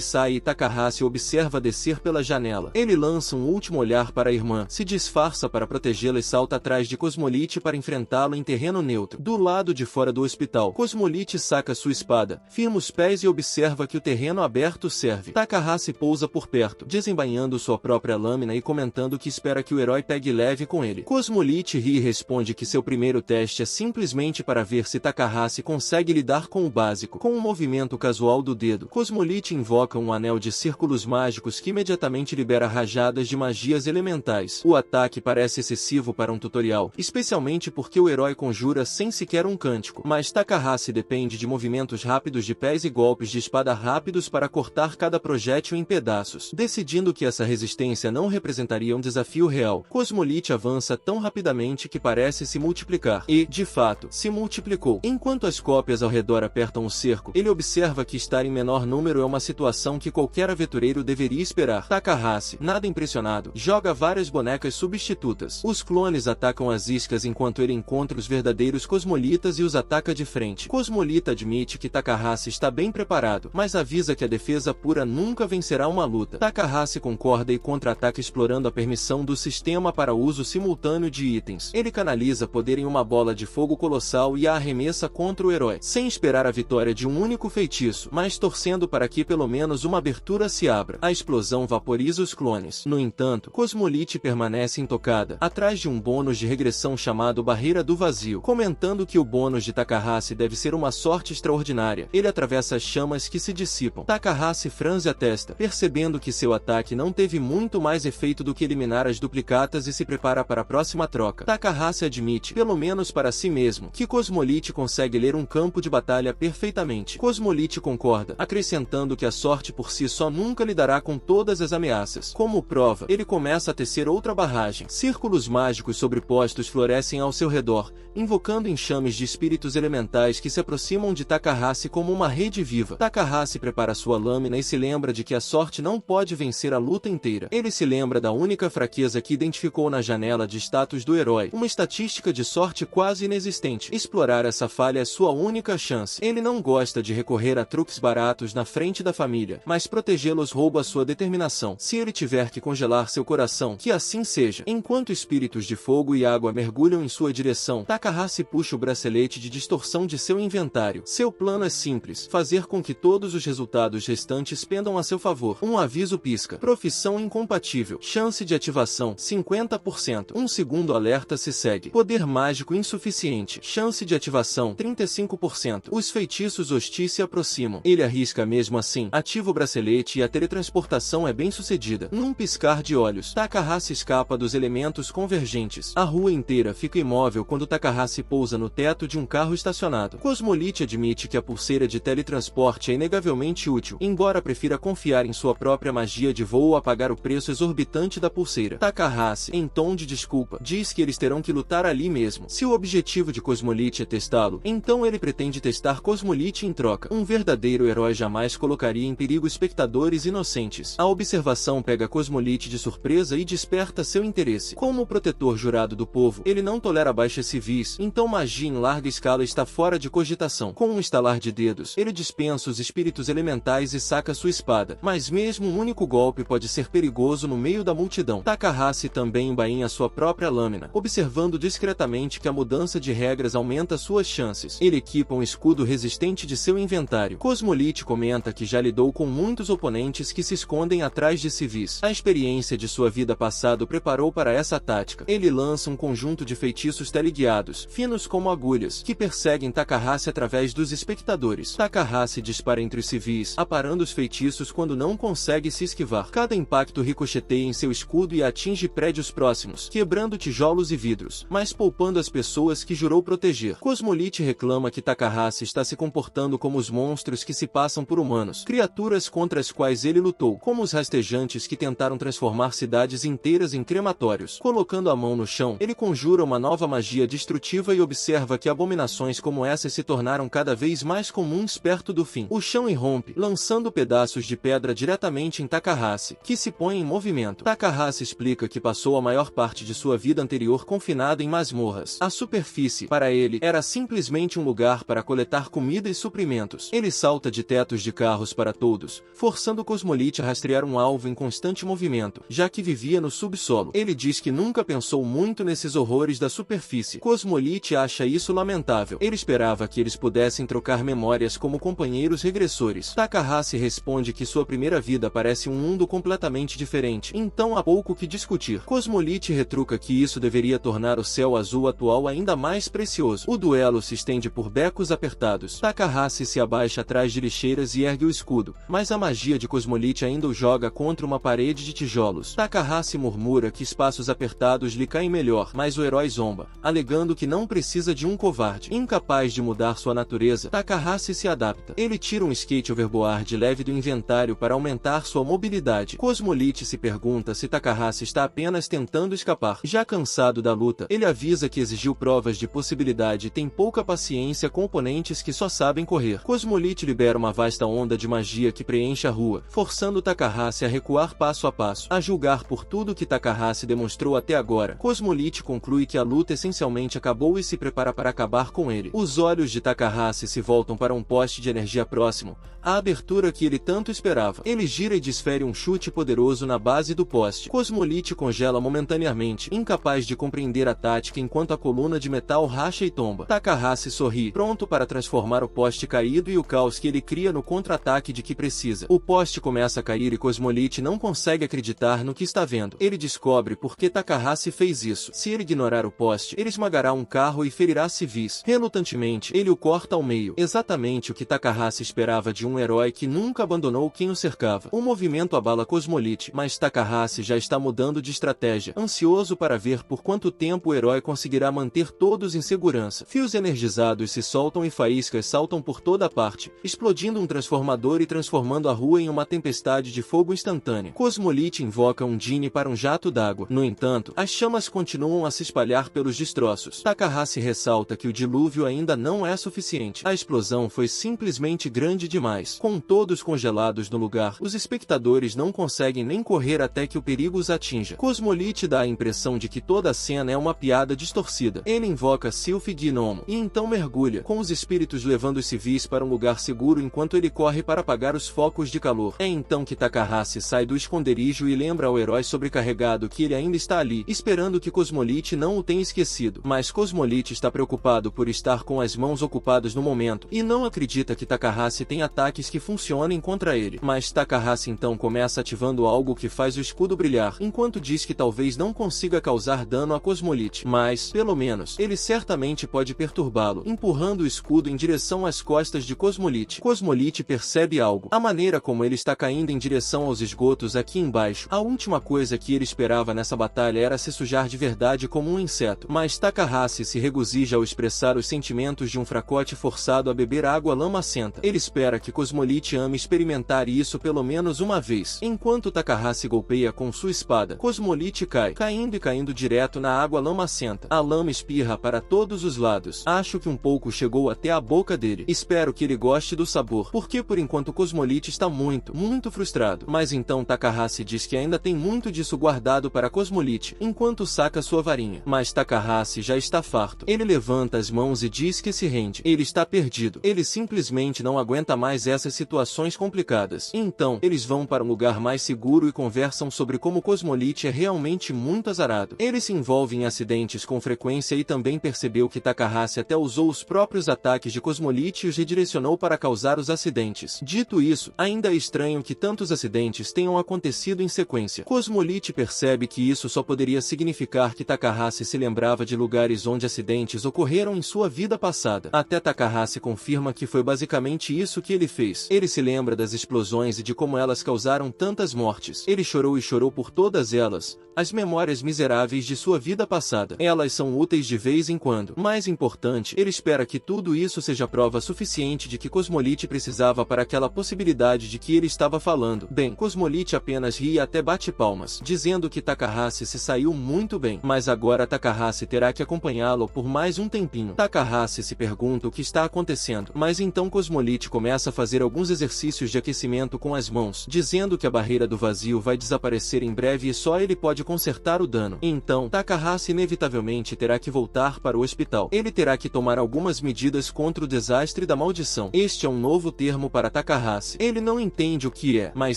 sai e Takahashi observa descer pela janela. Ele lança um último olhar para a irmã, se disfarça para protegê-la e salta atrás de Cosmolyte para enfrentá-lo em terreno neutro. Do lado de fora do hospital, Cosmolyte saca sua espada, firma os pés e observa que o terreno aberto serve. Takahashi pousa por perto, desembainhando sua própria lâmina e comentando que espera que o herói pegue leve com ele. Cosmolyte ri e responde que seu primeiro teste é simplesmente para ver se Takahashi consegue lidar com o básico. Com um movimento casual do dedo, Cosmolyte invoca um anel de círculos mágicos que imediatamente libera rajadas de magias elementais. O ataque parece excessivo para um tutorial, especialmente porque o herói conjura sem sequer um cântico, mas Takahashi depende de movimentos rápidos de pés e golpes de espada rápidos para cortar cada projétil em pedaços. Decidindo que essa resistência não representaria um desafio real, Cosmolyte avança tão rapidamente que parece se multiplicar. E, de fato, se multiplicou. Enquanto as cópias ao redor apertam o cerco, ele observa que estar em menor número é uma situação que qualquer aventureiro deveria esperar. Takahashi, nada impressionado, joga várias bonecas substitutas. Os clones atacam as iscas enquanto ele encontra os verdadeiros Cosmolitas e os ataca de frente. Cosmolita admite que Takahashi está bem preparado, mas avisa que a defesa pura nunca vencerá uma luta. Takahashi concorda e contra-ataca explorando a permissão do sistema para uso simultâneo de itens. Ele canaliza poder em uma bola de fogo colossal e a arremessa contra o herói, sem esperar a vitória de um único feitiço, mas torcendo para que pelo menos uma abertura se abra. A explosão vaporiza os clones. No entanto, Cosmolyte permanece intocada, atrás de um bônus de regressão chamado Barreira do Vazio. Comentando que o bônus de Takahashi deve ser uma sorte extraordinária, ele atravessa as chamas que se dissipam. Takahashi franze a testa, percebendo que seu ataque não teve muito mais efeito do que eliminar as duplicatas e se prepara para a próxima troca. Takahashi admite, pelo menos para si mesmo, que Cosmolyte consegue ler um campo de batalha perfeitamente. Cosmolyte concorda, acrescentando que a sorte por si só nunca lidará com todas as ameaças. Como prova, ele começa a tecer outra barragem. Círculos mágicos sobrepostos florescem ao seu redor, invocando enxames de espíritos elementais que se aproximam de Takahashi como uma rede viva. Takahashi prepara sua lâmina e se lembra de que a sorte não pode vencer a luta inteira. Ele se lembra da única fraqueza que identificou na janela de status do herói, uma estatística de sorte quase inexistente. Explorar essa falha é sua única chance. Ele não gosta de recorrer a truques baratos na frente da família, mas protegê-los rouba sua determinação. Se ele tiver que congelar seu coração, que assim seja. Enquanto espíritos de fogo e água mergulham em sua direção, Takahashi puxa o bracelete de distorção de seu inventário. Seu plano é simples, fazer com que todos os resultados restantes pendam a seu favor. Um aviso pisca. Profissão incompatível. Chance de ativação, 50%. Um segundo alerta se segue. Poder mágico insuficiente. Chance de ativação, 35%. Os feitiços hostis se aproximam. Ele arrisca mesmo assim. Ativa o bracelete e a teletransportação é bem sucedida. Num piscar de olhos, Takahashi escapa dos elementos convergentes. A rua inteira fica imóvel quando Takahashi pousa no teto de um carro estacionado. Cosmolyte admite que a pulseira de teletransporte é inegavelmente útil, embora prefira confiar em sua própria magia de voo a pagar o preço exorbitante da pulseira. Takahashi, em tom de discórdia, desculpa. Diz que eles terão que lutar ali mesmo. Se o objetivo de Cosmolyte é testá-lo, então ele pretende testar Cosmolyte em troca. Um verdadeiro herói jamais colocaria em perigo espectadores inocentes. A observação pega Cosmolyte de surpresa e desperta seu interesse. Como protetor jurado do povo, ele não tolera baixas civis, então magia em larga escala está fora de cogitação. Com um estalar de dedos, ele dispensa os espíritos elementais e saca sua espada. Mas mesmo um único golpe pode ser perigoso no meio da multidão. Takahashi também embainha sua própria lâmina, observando discretamente que a mudança de regras aumenta suas chances. Ele equipa um escudo resistente de seu inventário. Cosmolyte comenta que já lidou com muitos oponentes que se escondem atrás de civis. A experiência de sua vida passada o preparou para essa tática. Ele lança um conjunto de feitiços teleguiados, finos como agulhas, que perseguem Takahashi através dos espectadores. Takahashi dispara entre os civis, aparando os feitiços quando não consegue se esquivar. Cada impacto ricocheteia em seu escudo e atinge prédios próximos, quebrando tijolos e vidros, mas poupando as pessoas que jurou proteger. Cosmolyte reclama que Takahashi está se comportando como os monstros que se passam por humanos, criaturas contra as quais ele lutou, como os rastejantes que tentaram transformar cidades inteiras em crematórios. Colocando a mão no chão, ele conjura uma nova magia destrutiva e observa que abominações como essas se tornaram cada vez mais comuns perto do fim. O chão irrompe, lançando pedaços de pedra diretamente em Takahashi, que se põe em movimento. Takahashi explica que passou a maior parte de sua vida anterior confinado em masmorras. A superfície, para ele, era simplesmente um lugar para coletar comida e suprimentos. Ele salta de tetos de carros para todos, forçando Cosmolyte a rastrear um alvo em constante movimento, já que vivia no subsolo. Ele diz que nunca pensou muito nesses horrores da superfície. Cosmolyte acha isso lamentável. Ele esperava que eles pudessem trocar memórias como companheiros regressores. Takahashi responde que sua primeira vida parece um mundo completamente diferente, então há pouco que discutir. Cosmolyte retruca que isso deveria tornar o céu azul atual ainda mais precioso. O duelo se estende por becos apertados. Takahashi se abaixa atrás de lixeiras e ergue o escudo, mas a magia de Cosmolyte ainda o joga contra uma parede de tijolos. Takahashi murmura que espaços apertados lhe caem melhor, mas o herói zomba, alegando que não precisa de um covarde. Incapaz de mudar sua natureza, Takahashi se adapta. Ele tira um skate overboard leve do inventário para aumentar sua mobilidade. Cosmolyte se pergunta se Takahashi está apenas tentando escapar. Já cansado da luta, ele avisa que exigiu provas de possibilidade e tem pouca paciência com oponentes que só sabem correr. Cosmolyte libera uma vasta onda de magia que preenche a rua, forçando Takahashi a recuar passo a passo. A julgar por tudo que Takahashi demonstrou até agora, Cosmolyte conclui que a luta essencialmente acabou e se prepara para acabar com ele. Os olhos de Takahashi se voltam para um poste de energia próximo, a abertura que ele tanto esperava. Ele gira e desfere um chute poderoso na base do poste. Cosmolyte congela momentaneamente, incapaz de compreender a tática enquanto a coluna de metal racha e tomba. Takahashi sorri, pronto para transformar o poste caído e o caos que ele cria no contra-ataque de que precisa. O poste começa a cair e Cosmolyte não consegue acreditar no que está vendo. Ele descobre por que Takahashi fez isso. Se ele ignorar o poste, ele esmagará um carro e ferirá civis. Relutantemente, ele o corta ao meio. Exatamente o que Takahashi esperava de um herói que nunca abandonou quem o cercava. O movimento abala Cosmolyte, mas Takahashi já está mudando de estratégia, ansioso para ver por quanto tempo o herói conseguirá manter todos em segurança. Fios energizados se soltam e faíscas saltam por toda parte, explodindo um transformador e transformando a rua em uma tempestade de fogo instantânea. Cosmolyte invoca um Genie para um jato d'água. No entanto, as chamas continuam a se espalhar pelos destroços. Takahashi ressalta que o dilúvio ainda não é suficiente. A explosão foi simplesmente grande demais. Com todos congelados no lugar, os espectadores não conseguem nem correr até que o perigo os atinja. Cosmolyte dá a impressão de que toda a cena é uma piada distorcida. Ele invoca Sylph Gnomo e então mergulha, com os espíritos levando os civis para um lugar seguro enquanto ele corre para apagar os focos de calor. É então que Takahashi sai do esconderijo e lembra ao herói sobrecarregado que ele ainda está ali, esperando que Cosmolyte não o tenha esquecido. Mas Cosmolyte está preocupado por estar com as mãos ocupadas no momento, e não acredita que Takahashi tem ataques que funcionem contra ele. Mas Takahashi então começa ativando algo que faz o escudo brilhar, enquanto diz que talvez não consiga causar dano a Cosmolyte, mas, pelo menos, ele certamente pode perturbá-lo, empurrando o escudo em direção às costas de Cosmolyte. Cosmolyte percebe algo. A maneira como ele está caindo em direção aos esgotos aqui embaixo. A última coisa que ele esperava nessa batalha era se sujar de verdade como um inseto. Mas Takahashi se regozija ao expressar os sentimentos de um fracote forçado a beber água lamacenta. Ele espera que Cosmolyte ame experimentar isso pelo menos uma vez. Enquanto Takahashi golpeia com sua espada, Cosmolyte cai, caindo e caindo direto na água lamacenta. A lama espirra para todos os lados. Acho que um pouco chegou até a boca dele. Espero que ele goste do sabor, porque por enquanto Cosmolyte está muito frustrado. Mas então Takahashi diz que ainda tem muito disso guardado para Cosmolyte, enquanto saca sua varinha. Mas Takahashi já está farto. Ele levanta as mãos e diz que se rende. Ele está perdido. Ele simplesmente não aguenta mais essas situações complicadas. Então, eles vão para um lugar mais seguro e conversam sobre como Cosmolyte é realmente muito azarado. Ele se envolve em acidentes com frequência e também percebeu que Takahashi até usou os próprios ataques de Cosmolyte e os redirecionou para causar os acidentes. Dito isso, ainda é estranho que tantos acidentes tenham acontecido em sequência. Cosmolyte percebe que isso só poderia significar que Takahashi se lembrava de lugares onde acidentes ocorreram em sua vida passada. Até Takahashi confirma que foi basicamente isso que ele fez. Ele se lembra das explosões e de como elas causaram tantas mortes. Ele chorou e chorou por todas elas, as memórias miseráveis de sua vida passada. Elas são úteis de vez em quando. Mais importante, ele espera que tudo isso seja prova suficiente de que Cosmolyte precisava para aquela possibilidade de que ele estava falando. Bem, Cosmolyte apenas ri e até bate palmas, dizendo que Takahashi se saiu muito bem. Mas agora Takahashi terá que acompanhá-lo por mais um tempinho. Takahashi se pergunta o que está acontecendo, mas então Cosmolyte começa a fazer alguns exercícios de aquecimento com as mãos, dizendo que a barreira do vazio vai desaparecer em breve e só ele pode consertar o dano. Então, Takahashi inevitavelmente terá que voltar para o hospital. Ele terá que tomar algumas medidas contra o desastre da maldição. Este é um novo termo para Takahashi. Ele não entende o que é, mas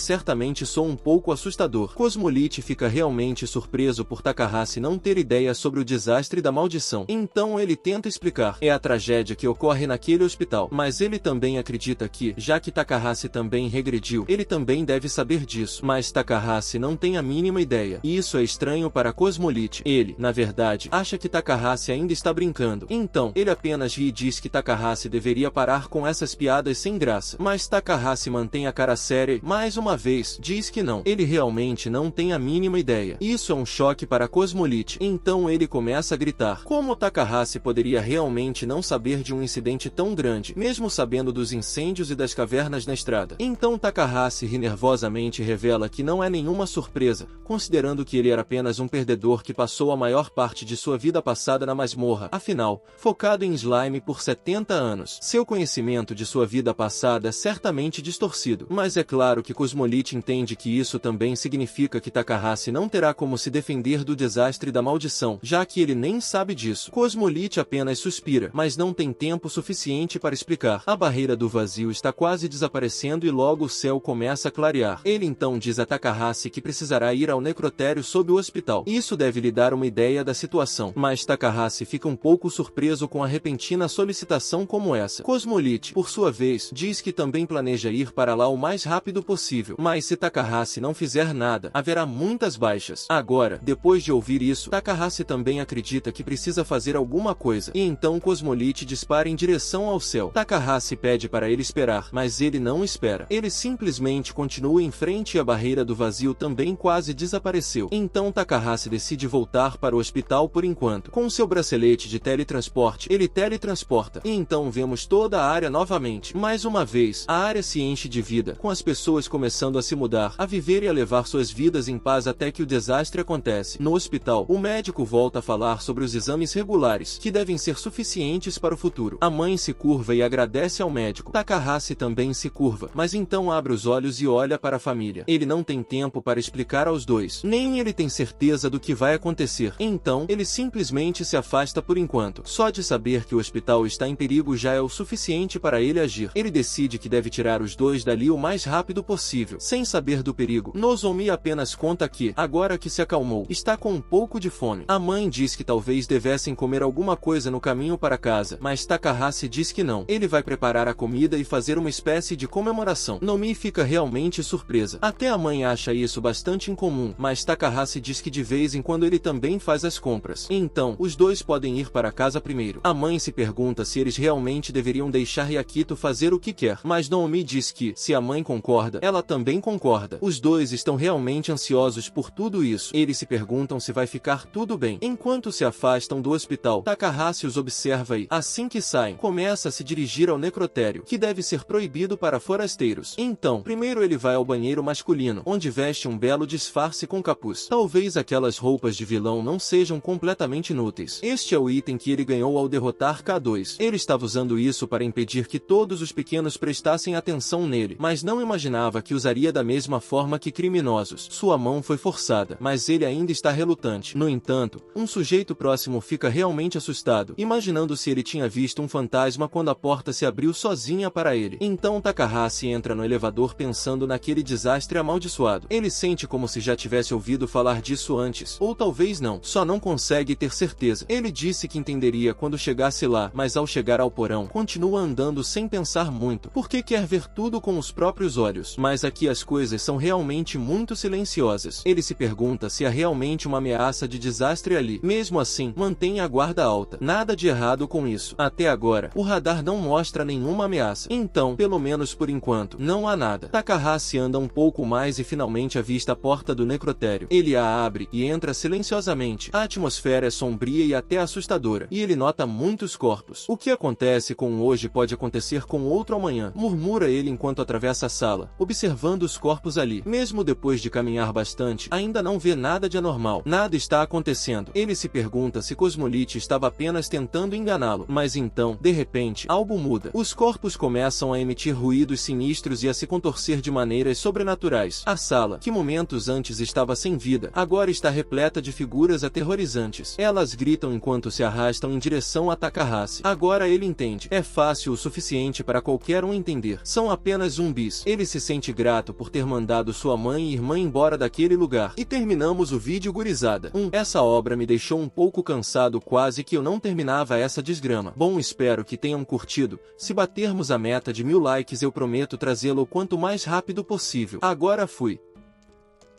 certamente soa um pouco assustador. Cosmolyte fica realmente surpreso por Takahashi não ter ideia sobre o desastre da maldição. Então ele tenta explicar. É a tragédia que ocorre naquele hospital. Mas ele também acredita que, já que Takahashi também regrediu, ele também deve saber disso. Mas Takahashi não tem a mínima ideia. E isso é estranho para Cosmolyte. Ele, na verdade, acha que Takahashi ainda está brincando. Então, ele apenas ri e diz que Takahashi deveria parar com essas piadas sem graça. Mas Takahashi mantém a cara séria e, mais uma vez, diz que não. Ele realmente não tem a mínima ideia. Isso é um choque para Cosmolyte. Então ele começa a gritar. Como Takahashi poderia realmente não saber de um incidente tão grande, mesmo sabendo dos incêndios e das cavernas na estrada? Então Takahashi ri nervosamente e revela que não é nenhuma surpresa, considerando que ele era apenas um perdedor que passou a maior parte de sua vida passada na masmorra, afinal, focado em slime por 70 anos. Seu conhecimento de sua vida passada é certamente distorcido, mas é claro que Cosmolyte entende que isso também significa que Takahashi não terá como se defender do desastre da maldição, já que ele nem sabe disso. Cosmolyte apenas suspira, mas não tem tempo suficiente para explicar. A barreira do vazio está quase desaparecendo e logo o céu começa a clarear. Ele então diz a Takahashi que precisará ir ao necrotério sob o hospital. Isso deve lhe dar uma ideia da situação, mas Takahashi fica um pouco surpreso com a repentina solicitação como essa. Cosmolyte, por sua vez, diz que também planeja ir para lá o mais rápido possível, mas se Takahashi não fizer nada, haverá muitas baixas. Agora, depois de ouvir isso, Takahashi também acredita que precisa fazer alguma coisa, e então Cosmolyte dispara em direção ao céu. Takahashi pede para ele esperar, mas ele não espera. Ele simplesmente continua em frente e a barreira do vazio também quase desapareceu. Então Takahashi decide voltar para o hospital por enquanto. Com seu bracelete de teletransporte, ele teletransporta, e então vemos toda a área novamente. Mais uma vez, a área se enche de vida, com as pessoas começando a se mudar, a viver e a levar suas vidas em paz até que o desastre acontece. No hospital, o médico volta a falar sobre os exames regulares, que devem ser suficientes para o futuro. A mãe se curva e agradece ao médico. Takahashi também se curva, mas então abre os olhos e olha para a família. Ele não tem tempo para explicar aos dois, nem ele tem certeza do que vai acontecer. Então, ele simplesmente se afasta por enquanto. Só de saber que o hospital está em perigo já é o suficiente para ele agir. Ele decide que deve tirar os dois dali o mais rápido possível. Sem saber do perigo, Nozomi apenas conta que, agora que se acalmou, está com um pouco de fome. A mãe diz que talvez devessem comer alguma coisa no caminho para casa, mas Takahashi diz que não. Ele vai preparar a comida e fazer uma espécie de comemoração. Nomi fica realmente surpresa. Até a mãe acha isso bastante incomum, mas Takahashi diz que de vez em quando ele também faz as compras. Então, os dois podem ir para casa primeiro. A mãe se pergunta se eles realmente deveriam deixar Yakito fazer o que quer, mas Nomi diz que, se a mãe concorda, ela também concorda. Os dois estão realmente ansiosos por tudo isso. Eles se perguntam se vai ficar tudo bem. Enquanto se afastam do hospital, Takahashi os observa e, assim que saem, começa a se dirigir ao necrotério, que deve ser proibido para forasteiros. Então, primeiro ele vai ao banheiro masculino, onde veste um belo disfarce com capuz. Talvez aquelas suas roupas de vilão não sejam completamente inúteis. Este é o item que ele ganhou ao derrotar K2. Ele estava usando isso para impedir que todos os pequenos prestassem atenção nele, mas não imaginava que usaria da mesma forma que criminosos. Sua mão foi forçada, mas ele ainda está relutante. No entanto, um sujeito próximo fica realmente assustado, imaginando se ele tinha visto um fantasma quando a porta se abriu sozinha para ele. Então Takahashi entra no elevador pensando naquele desastre amaldiçoado. Ele sente como se já tivesse ouvido falar disso antes, ou talvez não, só não consegue ter certeza. Ele disse que entenderia quando chegasse lá, mas ao chegar ao porão, continua andando sem pensar muito, porque quer ver tudo com os próprios olhos. Mas aqui as coisas são realmente muito silenciosas. Ele se pergunta se há realmente uma ameaça de desastre ali. Mesmo assim, mantém a guarda alta. Nada de errado com isso. Até agora, o radar não mostra nenhuma ameaça. Então, pelo menos por enquanto, não há nada. Takahashi anda um pouco mais e finalmente avista a porta do necrotério. Ele a abre e entra silenciosamente. A atmosfera é sombria e até assustadora, e ele nota muitos corpos. O que acontece com um hoje pode acontecer com outro amanhã, murmura ele enquanto atravessa a sala, observando os corpos ali. Mesmo depois de caminhar bastante, ainda não vê nada de anormal. Nada está acontecendo. Ele se pergunta se Cosmolite estava apenas tentando enganá-lo. Mas então, de repente, algo muda. Os corpos começam a emitir ruídos sinistros e a se contorcer de maneiras sobrenaturais. A sala, que momentos antes estava sem vida, agora está repleta de figuras aterrorizantes. Elas gritam enquanto se arrastam em direção a Takahashi. Agora ele entende. É fácil o suficiente para qualquer um entender. São apenas zumbis. Ele se sente grato por ter mandado sua mãe e irmã embora daquele lugar. E terminamos o vídeo, gurizada. Essa obra me deixou um pouco cansado, quase que eu não terminava essa desgrama. Bom, espero que tenham curtido. Se batermos a meta de 1000 likes eu prometo trazê-lo o quanto mais rápido possível. Agora fui.